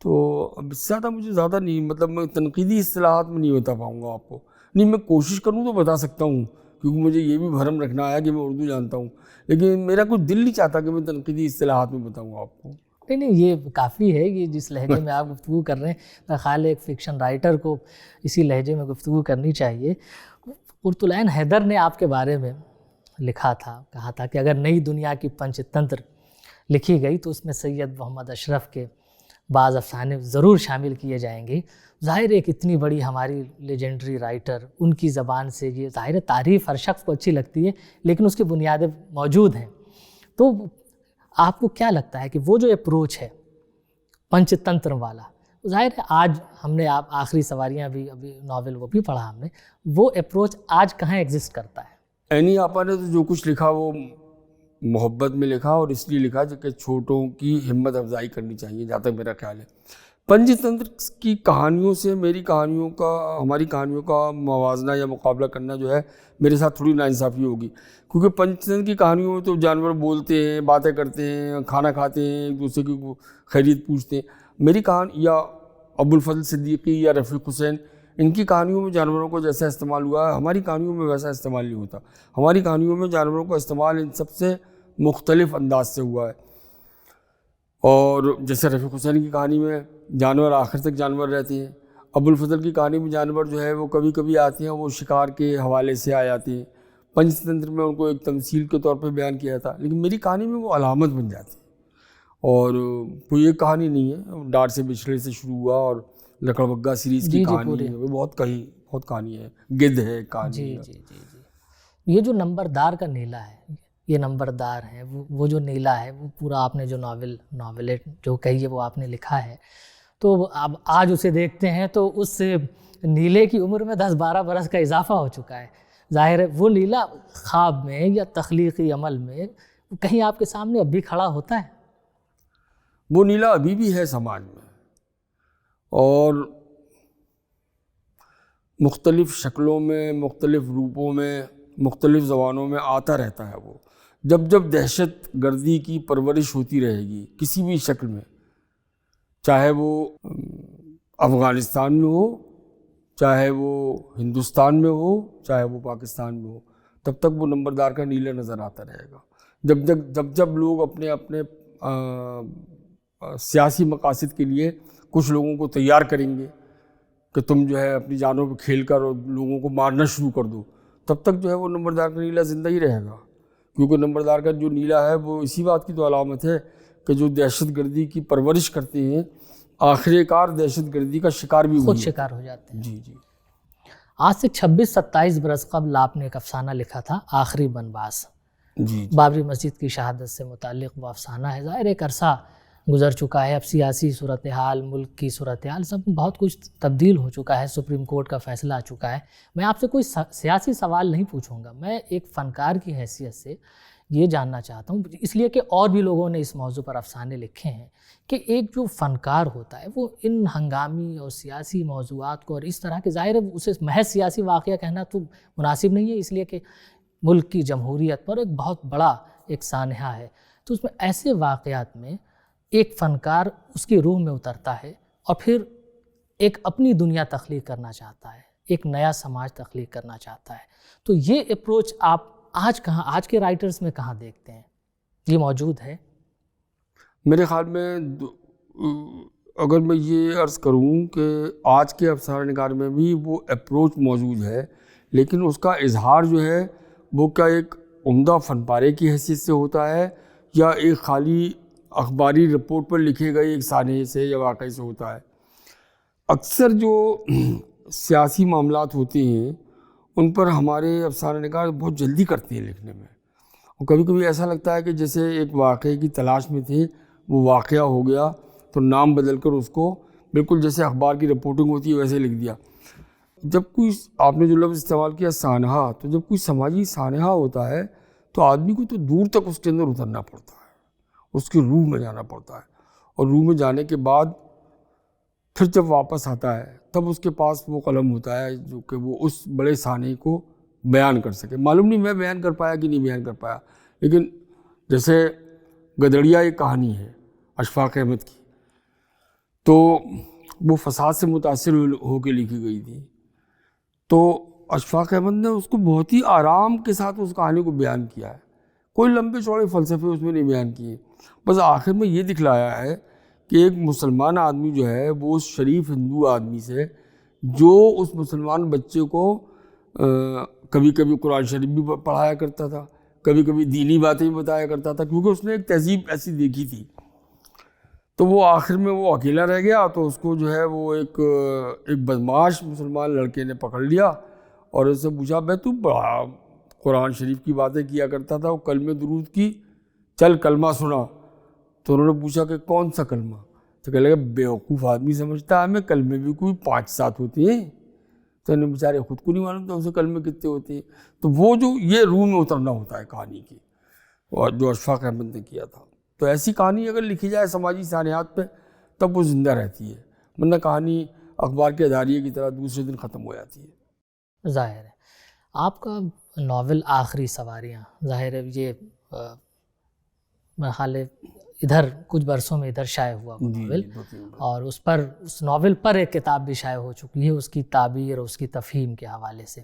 تو اب اس سے زیادہ مجھے زیادہ نہیں، مطلب میں تنقیدی اصطلاحات میں نہیں بتا پاؤں گا آپ کو. نہیں، میں کوشش کروں تو بتا سکتا ہوں، کیونکہ مجھے یہ بھی بھرم رکھنا آیا کہ میں اردو جانتا ہوں، لیکن میرا کوئی دل نہیں چاہتا کہ میں تنقیدی اصطلاحات میں بتاؤں آپ کو. نہیں، یہ کافی ہے کہ جس لہجے میں آپ گفتگو کر رہے ہیں. میں خیال ایک فکشن رائٹر کو اسی لہجے میں گفتگو کرنی چاہیے. قرۃ حیدر نے آپ کے بارے میں لکھا تھا، کہا تھا کہ اگر نئی دنیا کی پنچ تنتر لکھی گئی تو اس میں سید محمد اشرف کے بعض افسانے ضرور شامل کیے جائیں گے. ظاہر ایک اتنی بڑی ہماری لیجنڈری رائٹر، ان کی زبان سے یہ ظاہر تعریف ہر شخص کو اچھی لگتی ہے، لیکن اس کی بنیادیں موجود ہیں. تو آپ کو کیا لگتا ہے کہ وہ جو اپروچ ہے پنچ تنتر والا، ظاہر ہے آج ہم نے آپ آخری سواریاں بھی ابھی ناول وہ بھی پڑھا ہم نے، وہ اپروچ آج کہاں ایگزسٹ کرتا ہے؟ عینی آپا نے تو جو کچھ لکھا وہ محبت میں لکھا، اور اس لیے لکھا کہ چھوٹوں کی ہمت افزائی کرنی چاہیے، جہاں تک میرا خیال ہے. پنچ تنتر کی کہانیوں سے میری کہانیوں کا، ہماری کہانیوں کا موازنہ یا مقابلہ کرنا جو ہے میرے ساتھ تھوڑی ناانصافی ہوگی. کیونکہ پنچ تنتر کی کہانیوں میں تو جانور بولتے ہیں، باتیں کرتے ہیں، کھانا کھاتے ہیں، ایک دوسرے کی خیریت پوچھتے ہیں. میری کہانی یا ابو الفضل صدیقی یا رفیق حسین، ان کی کہانیوں میں جانوروں کو جیسا استعمال ہوا ہے، ہماری کہانیوں میں ویسا استعمال نہیں ہوتا. ہماری کہانیوں میں جانوروں کا استعمال ان سب سے مختلف انداز سے ہوا ہے. اور جیسے رفیق حسین کی کہانی میں جانور آخر تک جانور رہتے ہیں. ابو الفضل کی کہانی میں جانور جو ہے وہ کبھی کبھی آتے ہیں، وہ شکار کے حوالے سے آ جاتے ہیں. پنچ تنتر میں ان کو ایک تمثیل کے طور پہ بیان کیا تھا، لیکن میری کہانی میں وہ علامت بن جاتی ہے. اور کوئی ایک کہانی نہیں ہے، ڈاٹ سے بچھڑے سے شروع ہوا، اور لکڑ بگا سیریز کی کہانی ہے، وہ بہت کہانی ہے. گدھ ہے کہانی. یہ جو نمبردار کا نیلا ہے، یہ نمبردار ہے، وہ جو نیلا ہے، وہ پورا آپ نے جو ناولٹ جو کہی ہے وہ آپ نے لکھا ہے. تو اب آج اسے دیکھتے ہیں تو اس نیلے کی عمر میں 10-12 برس کا اضافہ ہو چکا ہے. ظاہر ہے وہ نیلا خواب میں یا تخلیقی عمل میں کہیں آپ کے سامنے اب بھی کھڑا ہوتا ہے. وہ نیلا ابھی بھی ہے سماج میں، اور مختلف شکلوں میں، مختلف روپوں میں، مختلف زبانوں میں آتا رہتا ہے. وہ جب دہشت گردی کی پرورش ہوتی رہے گی کسی بھی شکل میں، چاہے وہ افغانستان میں ہو، چاہے وہ ہندوستان میں ہو، چاہے وہ پاکستان میں ہو، تب تک وہ نمبردار کا نیلا نظر آتا رہے گا. جب لوگ اپنے اپنے سیاسی مقاصد کے لیے کچھ لوگوں کو تیار کریں گے کہ تم جو ہے اپنی جانوں پہ کھیل کر اور لوگوں کو مارنا شروع کر دو، تب تک جو ہے وہ نمبردار کا نیلا زندہ ہی رہے گا. کیونکہ نمبردار کا جو نیلا ہے وہ اسی بات کی تو علامت ہے کہ جو دہشت گردی کی پرورش کرتے ہیں آخر کار دہشت گردی کا شکار بھی خود شکار ہو جاتے ہیں. جی. آج سے 26-27 برس قبل آپ نے ایک افسانہ لکھا تھا آخری بنواس. جی. بابری مسجد کی شہادت سے متعلق وہ افسانہ ہے. ظاہر ایک عرصہ گزر چکا ہے، اب سیاسی صورتحال، ملک کی صورتحال، سب بہت کچھ تبدیل ہو چکا ہے، سپریم کورٹ کا فیصلہ آ چکا ہے. میں آپ سے کوئی سیاسی سوال نہیں پوچھوں گا، میں ایک فنکار کی حیثیت سے یہ جاننا چاہتا ہوں، اس لیے کہ اور بھی لوگوں نے اس موضوع پر افسانے لکھے ہیں کہ ایک جو فنکار ہوتا ہے وہ ان ہنگامی اور سیاسی موضوعات کو اور اس طرح کے، ظاہر ہے اسے محض سیاسی واقعہ کہنا تو مناسب نہیں ہے، اس لیے کہ ملک کی جمہوریت پر ایک بہت بڑا ایک سانحہ ہے. تو اس میں ایسے واقعات میں ایک فنکار اس کی روح میں اترتا ہے اور پھر ایک اپنی دنیا تخلیق کرنا چاہتا ہے، ایک نیا سماج تخلیق کرنا چاہتا ہے. تو یہ اپروچ آپ آج کے رائٹرز میں کہاں دیکھتے ہیں؟ یہ موجود ہے؟ میرے خیال میں اگر میں یہ عرض کروں کہ آج کے افسانہ نگار میں بھی وہ اپروچ موجود ہے، لیکن اس کا اظہار جو ہے وہ کیا ایک عمدہ فن پارے کی حیثیت سے ہوتا ہے یا ایک خالی اخباری رپورٹ پر لکھے گئے ایک سانحے سے یا واقعے سے ہوتا ہے. اکثر جو سیاسی معاملات ہوتے ہیں ان پر ہمارے افسانہ نگار بہت جلدی کرتے ہیں لکھنے میں، اور کبھی کبھی ایسا لگتا ہے کہ جیسے ایک واقعے کی تلاش میں تھے، وہ واقعہ ہو گیا تو نام بدل کر اس کو بالکل جیسے اخبار کی رپورٹنگ ہوتی ہے ویسے لکھ دیا. جب کوئی، آپ نے جو لفظ استعمال کیا سانحہ، تو جب کوئی سماجی سانحہ ہوتا ہے تو آدمی کو تو دور تک اس کے اندر اترنا پڑتا ہے، اس کی روح میں جانا پڑتا ہے، اور روح میں جانے کے بعد پھر جب واپس آتا ہے تب اس کے پاس وہ قلم ہوتا ہے جو کہ وہ اس بڑے سانحے کو بیان کر سکے. معلوم نہیں میں بیان کر پایا کہ نہیں بیان کر پایا، لیکن جیسے گدڑیا ایک کہانی ہے اشفاق احمد کی، تو وہ فساد سے متاثر ہو کے لکھی گئی تھی. تو اشفاق احمد نے اس کو بہت ہی آرام کے ساتھ اس کہانی کو بیان کیا ہے، کوئی لمبے چوڑے فلسفے اس میں نہیں بیان کیے، بس آخر میں یہ دکھلایا ہے کہ ایک مسلمان آدمی جو ہے وہ اس شریف ہندو آدمی سے، جو اس مسلمان بچے کو کبھی کبھی قرآن شریف بھی پڑھایا کرتا تھا، کبھی کبھی دینی باتیں بھی بتایا کرتا تھا، کیونکہ اس نے ایک تہذیب ایسی دیکھی تھی. تو وہ آخر میں وہ اکیلا رہ گیا تو اس کو جو ہے وہ ایک بدمعاش مسلمان لڑکے نے پکڑ لیا اور اس سے پوچھا بھائی تو قرآن شریف کی باتیں کیا کرتا تھا، وہ کلمہ درود کی، چل کلمہ سنا. تو انہوں نے پوچھا کہ کون سا کلمہ؟ تو کہنے لگا بیوقوف آدمی سمجھتا ہے ہمیں کلمے بھی کوئی 5-7 ہوتے ہیں. تو انہیں بیچارے خود کو نہیں معلوم تھا اسے کلمے کتنے ہوتے ہیں. تو وہ جو یہ روح میں اترنا ہوتا ہے کہانی کی، اور جو اشفاق احمد نے کیا تھا. تو ایسی کہانی اگر لکھی جائے سماجی سانحات پہ تب وہ زندہ رہتی ہے، ورنہ کہانی اخبار کے اداریے کی طرح دوسرے دن ختم ہو جاتی ہے. ظاہر ہے آپ کا ناول آخری سواریاں، ظاہر ہے یہ میرا خیال ہے ادھر کچھ برسوں میں ادھر شائع ہوا وہ ناول، اور اس ناول پر ایک کتاب بھی شائع ہو چکی ہے اس کی تعبیر اور اس کی تفہیم کے حوالے سے.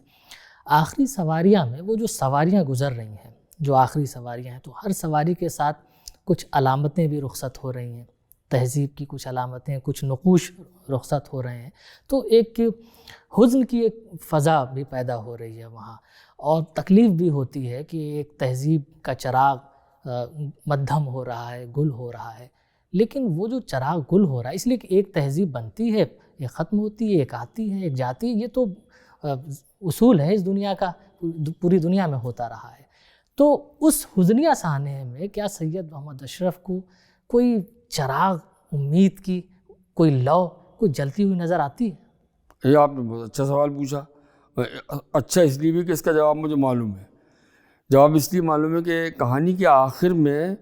آخری سواریاں میں وہ جو سواریاں گزر رہی ہیں، جو آخری سواریاں ہیں، تو ہر سواری کے ساتھ کچھ علامتیں بھی رخصت ہو رہی ہیں، تہذیب کی کچھ علامتیں، کچھ نقوش رخصت ہو رہے ہیں. تو ایک حزن کی ایک فضا بھی پیدا ہو رہی ہے وہاں، اور تکلیف بھی ہوتی ہے کہ ایک تہذیب کا چراغ مدھم ہو رہا ہے، گل ہو رہا ہے، لیکن وہ جو چراغ گل ہو رہا ہے، اس لیے کہ ایک تہذیب بنتی ہے، ایک ختم ہوتی ہے، ایک آتی ہے، ایک جاتی ہے، یہ تو اصول ہے اس دنیا کا، پوری دنیا میں ہوتا رہا ہے. تو اس حزنیہ سانحے میں کیا سید محمد اشرف کو کوئی چراغ امید کی، کوئی لو کوئی جلتی ہوئی نظر آتی ہے؟ یہ آپ نے بہت اچھا سوال پوچھا. اچھا اس لیے بھی کہ اس کا جواب مجھے معلوم ہے. جواب اس لیے معلوم ہے کہ کہانی کے آخر میں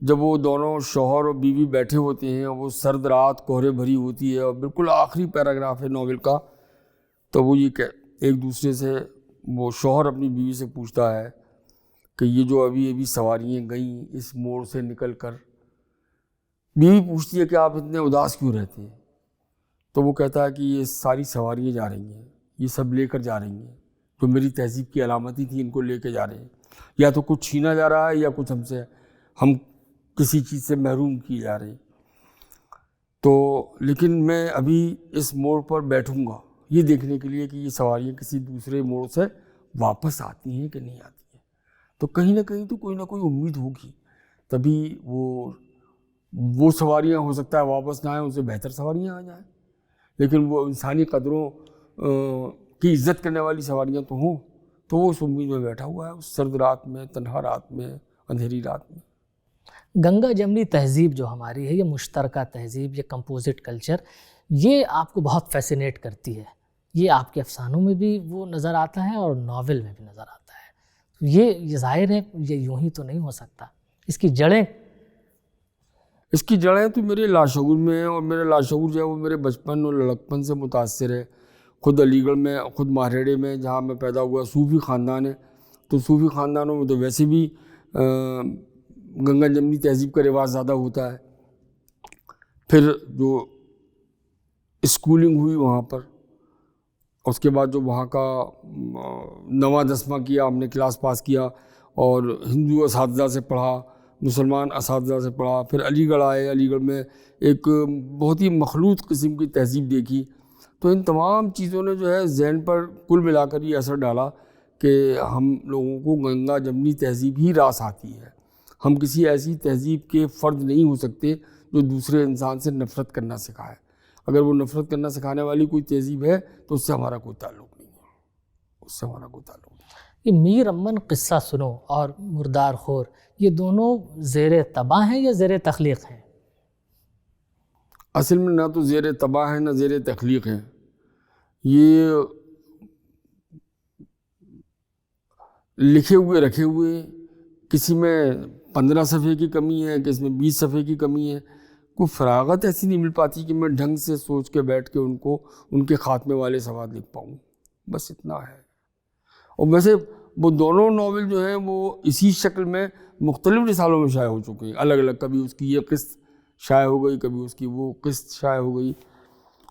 جب وہ دونوں شوہر اور بیوی بیٹھے ہوتے ہیں، وہ سرد رات کوہرے بھری ہوتی ہے اور بالکل آخری پیراگراف ہے ناول کا، تو وہ یہ کہ ایک دوسرے سے وہ شوہر اپنی بیوی سے پوچھتا ہے کہ یہ جو ابھی سواریاں گئیں اس موڑ سے نکل کر، بیوی پوچھتی ہے کہ آپ اتنے اداس کیوں رہتے ہیں؟ تو وہ کہتا ہے کہ یہ ساری سواریاں جا رہی ہیں، یہ سب لے کر جا رہی ہیں، جو میری تہذیب کی علامتی تھی ان کو لے کے جا رہے ہیں. یا تو کچھ چھینا جا رہا ہے یا کچھ ہم کسی چیز سے محروم کیے جا رہے ہیں. تو لیکن میں ابھی اس موڑ پر بیٹھوں گا یہ دیکھنے کے لیے کہ یہ سواریاں کسی دوسرے موڑ سے واپس آتی ہیں کہ نہیں آتی ہیں. تو کہیں نہ کہیں تو کوئی نہ کوئی امید ہوگی، تبھی وہ سواریاں ہو سکتا ہے واپس نہ آئیں، ان سے بہتر سواریاں آ جائیں. لیکن وہ انسانی قدروں کی عزت کرنے والی سواریاں تو ہوں. تو وہ اس امید میں بیٹھا ہوا ہے اس سرد رات میں، تنہا رات میں، اندھیری رات میں. گنگا جمنی تہذیب جو ہماری ہے، یہ مشترکہ تہذیب، یہ کمپوزٹ کلچر، یہ آپ کو بہت فیسینیٹ کرتی ہے. یہ آپ کے افسانوں میں بھی وہ نظر آتا ہے اور ناول میں بھی نظر آتا ہے. یہ ظاہر ہے یہ یوں ہی تو نہیں ہو سکتا. اس کی جڑیں تو میرے لاشعور میں ہیں، اور میرا لاشعور جو ہے وہ میرے بچپن اور لڑکپن سے متاثر ہے. خود علی گڑھ میں، خود ماہریڑے میں جہاں میں پیدا ہوا، صوفی خاندان ہے. تو صوفی خاندانوں میں تو ویسے بھی گنگا جمنی تہذیب کا رواج زیادہ ہوتا ہے. پھر جو اسکولنگ ہوئی وہاں پر، اس کے بعد جو وہاں کا 9واں 10واں کیا ہم نے، کلاس پاس کیا اور ہندو اساتذہ سے پڑھا، مسلمان اساتذہ سے پڑھا، پھر علی گڑھ آئے. علی گڑھ میں ایک بہت ہی مخلوط قسم کی تہذیب دیکھی. تو ان تمام چیزوں نے جو ہے ذہن پر کل ملا کر یہ اثر ڈالا کہ ہم لوگوں کو گنگا جمنی تہذیب ہی راس آتی ہے. ہم کسی ایسی تہذیب کے فرد نہیں ہو سکتے جو دوسرے انسان سے نفرت کرنا سکھائے. اگر وہ نفرت کرنا سکھانے والی کوئی تہذیب ہے تو اس سے ہمارا کوئی تعلق نہیں ہے. یہ میر امن قصہ سنو اور مردار خور، یہ دونوں زیر طبع ہیں یا زیر تخلیق ہیں؟ اصل میں نہ تو زیر طبع ہے نہ زیر تخلیق ہے. یہ لکھے ہوئے رکھے ہوئے، کسی میں 15 صفحے کی کمی ہے، کسی میں 20 صفحے کی کمی ہے. کوئی فراغت ایسی نہیں مل پاتی کہ میں ڈھنگ سے سوچ کے بیٹھ کے ان کے خاتمے والے سواد لکھ پاؤں. بس اتنا ہے. اور ویسے وہ دونوں ناول جو ہیں وہ اسی شکل میں مختلف رسالوں میں شائع ہو چکے ہیں، الگ الگ. کبھی اس کی یہ قسط شائع ہو گئی، کبھی اس کی وہ قسط شائع ہو گئی،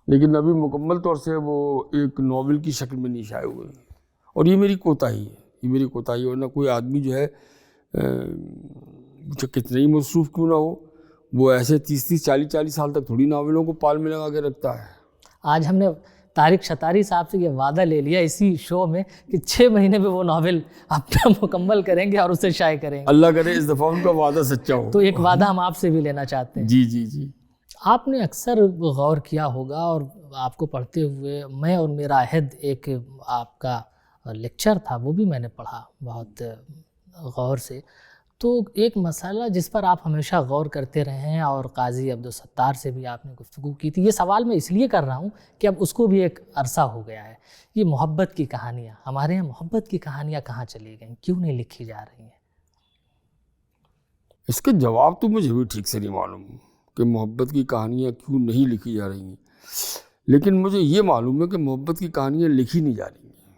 لیکن ابھی مکمل طور سے وہ ایک ناول کی شکل میں نہیں شائع ہوئے. اور یہ میری کوتاہی ہے، ورنہ کوئی آدمی جو ہے جو کتنے ہی مصروف کیوں نہ ہو، وہ ایسے 30 40 سال تک تھوڑی ناولوں کو پال میں لگا کے رکھتا ہے. آج ہم نے طارق شتاری صاحب سے یہ وعدہ لے لیا اسی شو میں کہ 6 مہینے میں وہ ناول اپنا مکمل کریں گے اور اسے شائع کریں گے. اللہ کرے اس دفعہ ان کا وعدہ سچا ہو. تو ایک وعدہ ہم آپ سے بھی لینا چاہتے ہیں. جی. آپ نے اکثر غور کیا ہوگا، اور آپ کو پڑھتے ہوئے میں اور میرا عہد ایک آپ کا لیکچر تھا، وہ بھی میں نے پڑھا بہت غور سے. تو ایک مسئلہ جس پر آپ ہمیشہ غور کرتے رہے ہیں، اور قاضی عبدالستار سے بھی آپ نے گفتگو کی تھی. یہ سوال میں اس لیے کر رہا ہوں کہ اب اس کو بھی ایک عرصہ ہو گیا ہے. یہ محبت کی کہانیاں، ہمارے یہاں محبت کی کہانیاں کہاں چلی گئیں، کیوں نہیں لکھی جا رہی ہیں؟ اس کے جواب تو مجھے بھی ٹھیک سے نہیں معلوم کہ محبت کی کہانیاں کیوں نہیں لکھی جا رہی ہیں. لیکن مجھے یہ معلوم ہے کہ محبت کی کہانیاں لکھی نہیں جا رہی ہیں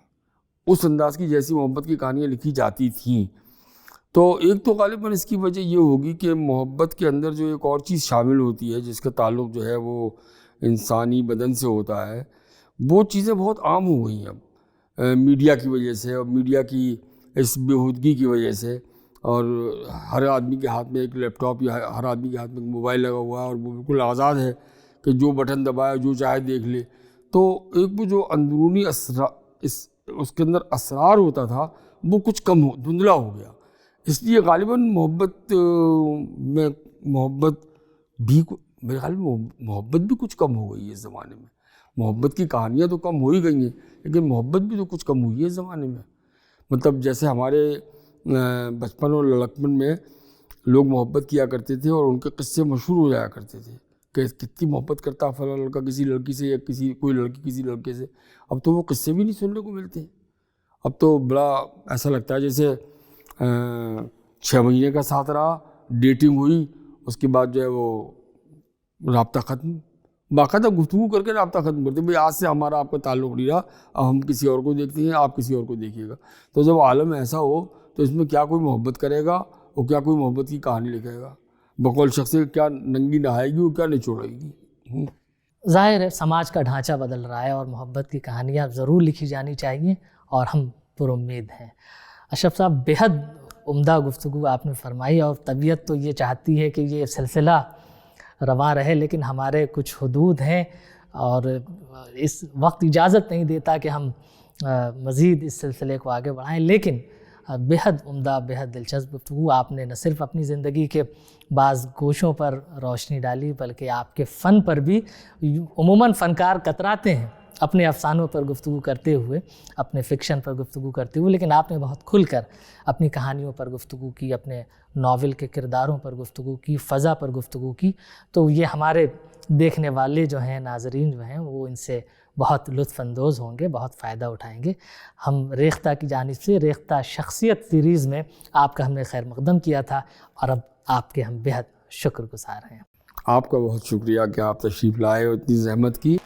اس انداز کی جیسی محبت کی کہانیاں لکھی جاتی تھیں. تو ایک تو غالباً اس کی وجہ یہ ہوگی کہ محبت کے اندر جو ایک اور چیز شامل ہوتی ہے جس کا تعلق جو ہے وہ انسانی بدن سے ہوتا ہے، وہ چیزیں بہت عام ہو گئی ہیں اب میڈیا کی وجہ سے، اور میڈیا کی اس بےہودگی کی وجہ سے. اور ہر آدمی کے ہاتھ میں ایک لیپ ٹاپ یا ہر آدمی کے ہاتھ میں ایک موبائل لگا ہوا ہے، اور وہ بالکل آزاد ہے کہ جو بٹن دبائے جو چاہے دیکھ لے. تو ایک وہ جو اندرونی اس کے اندر اسرار ہوتا تھا وہ کچھ کم دھندلا ہو گیا. اس لیے غالباً محبت بھی میرے خیال میں محبت بھی کچھ کم ہو گئی ہے اس زمانے میں. محبت کی کہانیاں تو کم ہو ہی گئی ہیں، لیکن محبت بھی تو کچھ کم ہوئی ہے اس زمانے میں. مطلب جیسے ہمارے بچپن اور لڑکپن میں لوگ محبت کیا کرتے تھے اور ان کے قصے مشہور ہو جایا کرتے تھے کہ کتنی محبت کرتا فلاں لڑکا کسی لڑکی سے یا کوئی لڑکی کسی لڑکے سے. اب تو وہ قصے بھی نہیں سننے کو ملتے. اب تو بڑا ایسا لگتا ہے جیسے 6 مہینے کا ساتھ رہا, ڈیٹنگ ہوئی, اس کے بعد جو ہے وہ رابطہ ختم. باقاعدہ گفتگو کر کے رابطہ ختم کرتے, بھئی آج سے ہمارا آپ کا تعلق نہیں رہا, اب ہم کسی اور کو دیکھتے ہیں, آپ کسی اور کو دیکھیے گا. تو جب عالم ایسا ہو تو اس میں کیا کوئی محبت کرے گا اور کیا کوئی محبت کی کہانی لکھے گا؟ بقول شخص کیا ننگی نہائے گی اور کیا نچوڑے گی. ظاہر ہے سماج کا ڈھانچہ بدل رہا ہے اور محبت کی کہانیاں ضرور لکھی جانی چاہیے اور ہم پر امید ہیں. اشرف صاحب, بیحد عمدہ گفتگو آپ نے فرمائی, اور طبیعت تو یہ چاہتی ہے کہ یہ سلسلہ رواں رہے, لیکن ہمارے کچھ حدود ہیں اور اس وقت اجازت نہیں دیتا کہ ہم مزید اس سلسلے کو آگے بڑھائیں. لیکن بیحد عمدہ, بیحد دلچسپ گفتگو. آپ نے نہ صرف اپنی زندگی کے بعض گوشوں پر روشنی ڈالی بلکہ آپ کے فن پر بھی. عموماً فنکار کتراتے ہیں اپنے افسانوں پر گفتگو کرتے ہوئے, اپنے فکشن پر گفتگو کرتے ہوئے, لیکن آپ نے بہت کھل کر اپنی کہانیوں پر گفتگو کی, اپنے ناول کے کرداروں پر گفتگو کی, فضا پر گفتگو کی. تو یہ ہمارے دیکھنے والے جو ہیں, ناظرین جو ہیں, وہ ان سے بہت لطف اندوز ہوں گے, بہت فائدہ اٹھائیں گے. ہم ریختہ کی جانب سے ریختہ شخصیت سیریز میں آپ کا ہم نے خیر مقدم کیا تھا, اور اب آپ کے ہم بہت شکر گزار ہیں. آپ کا بہت شکریہ کہ آپ تشریف لائے اور اتنی زحمت کی.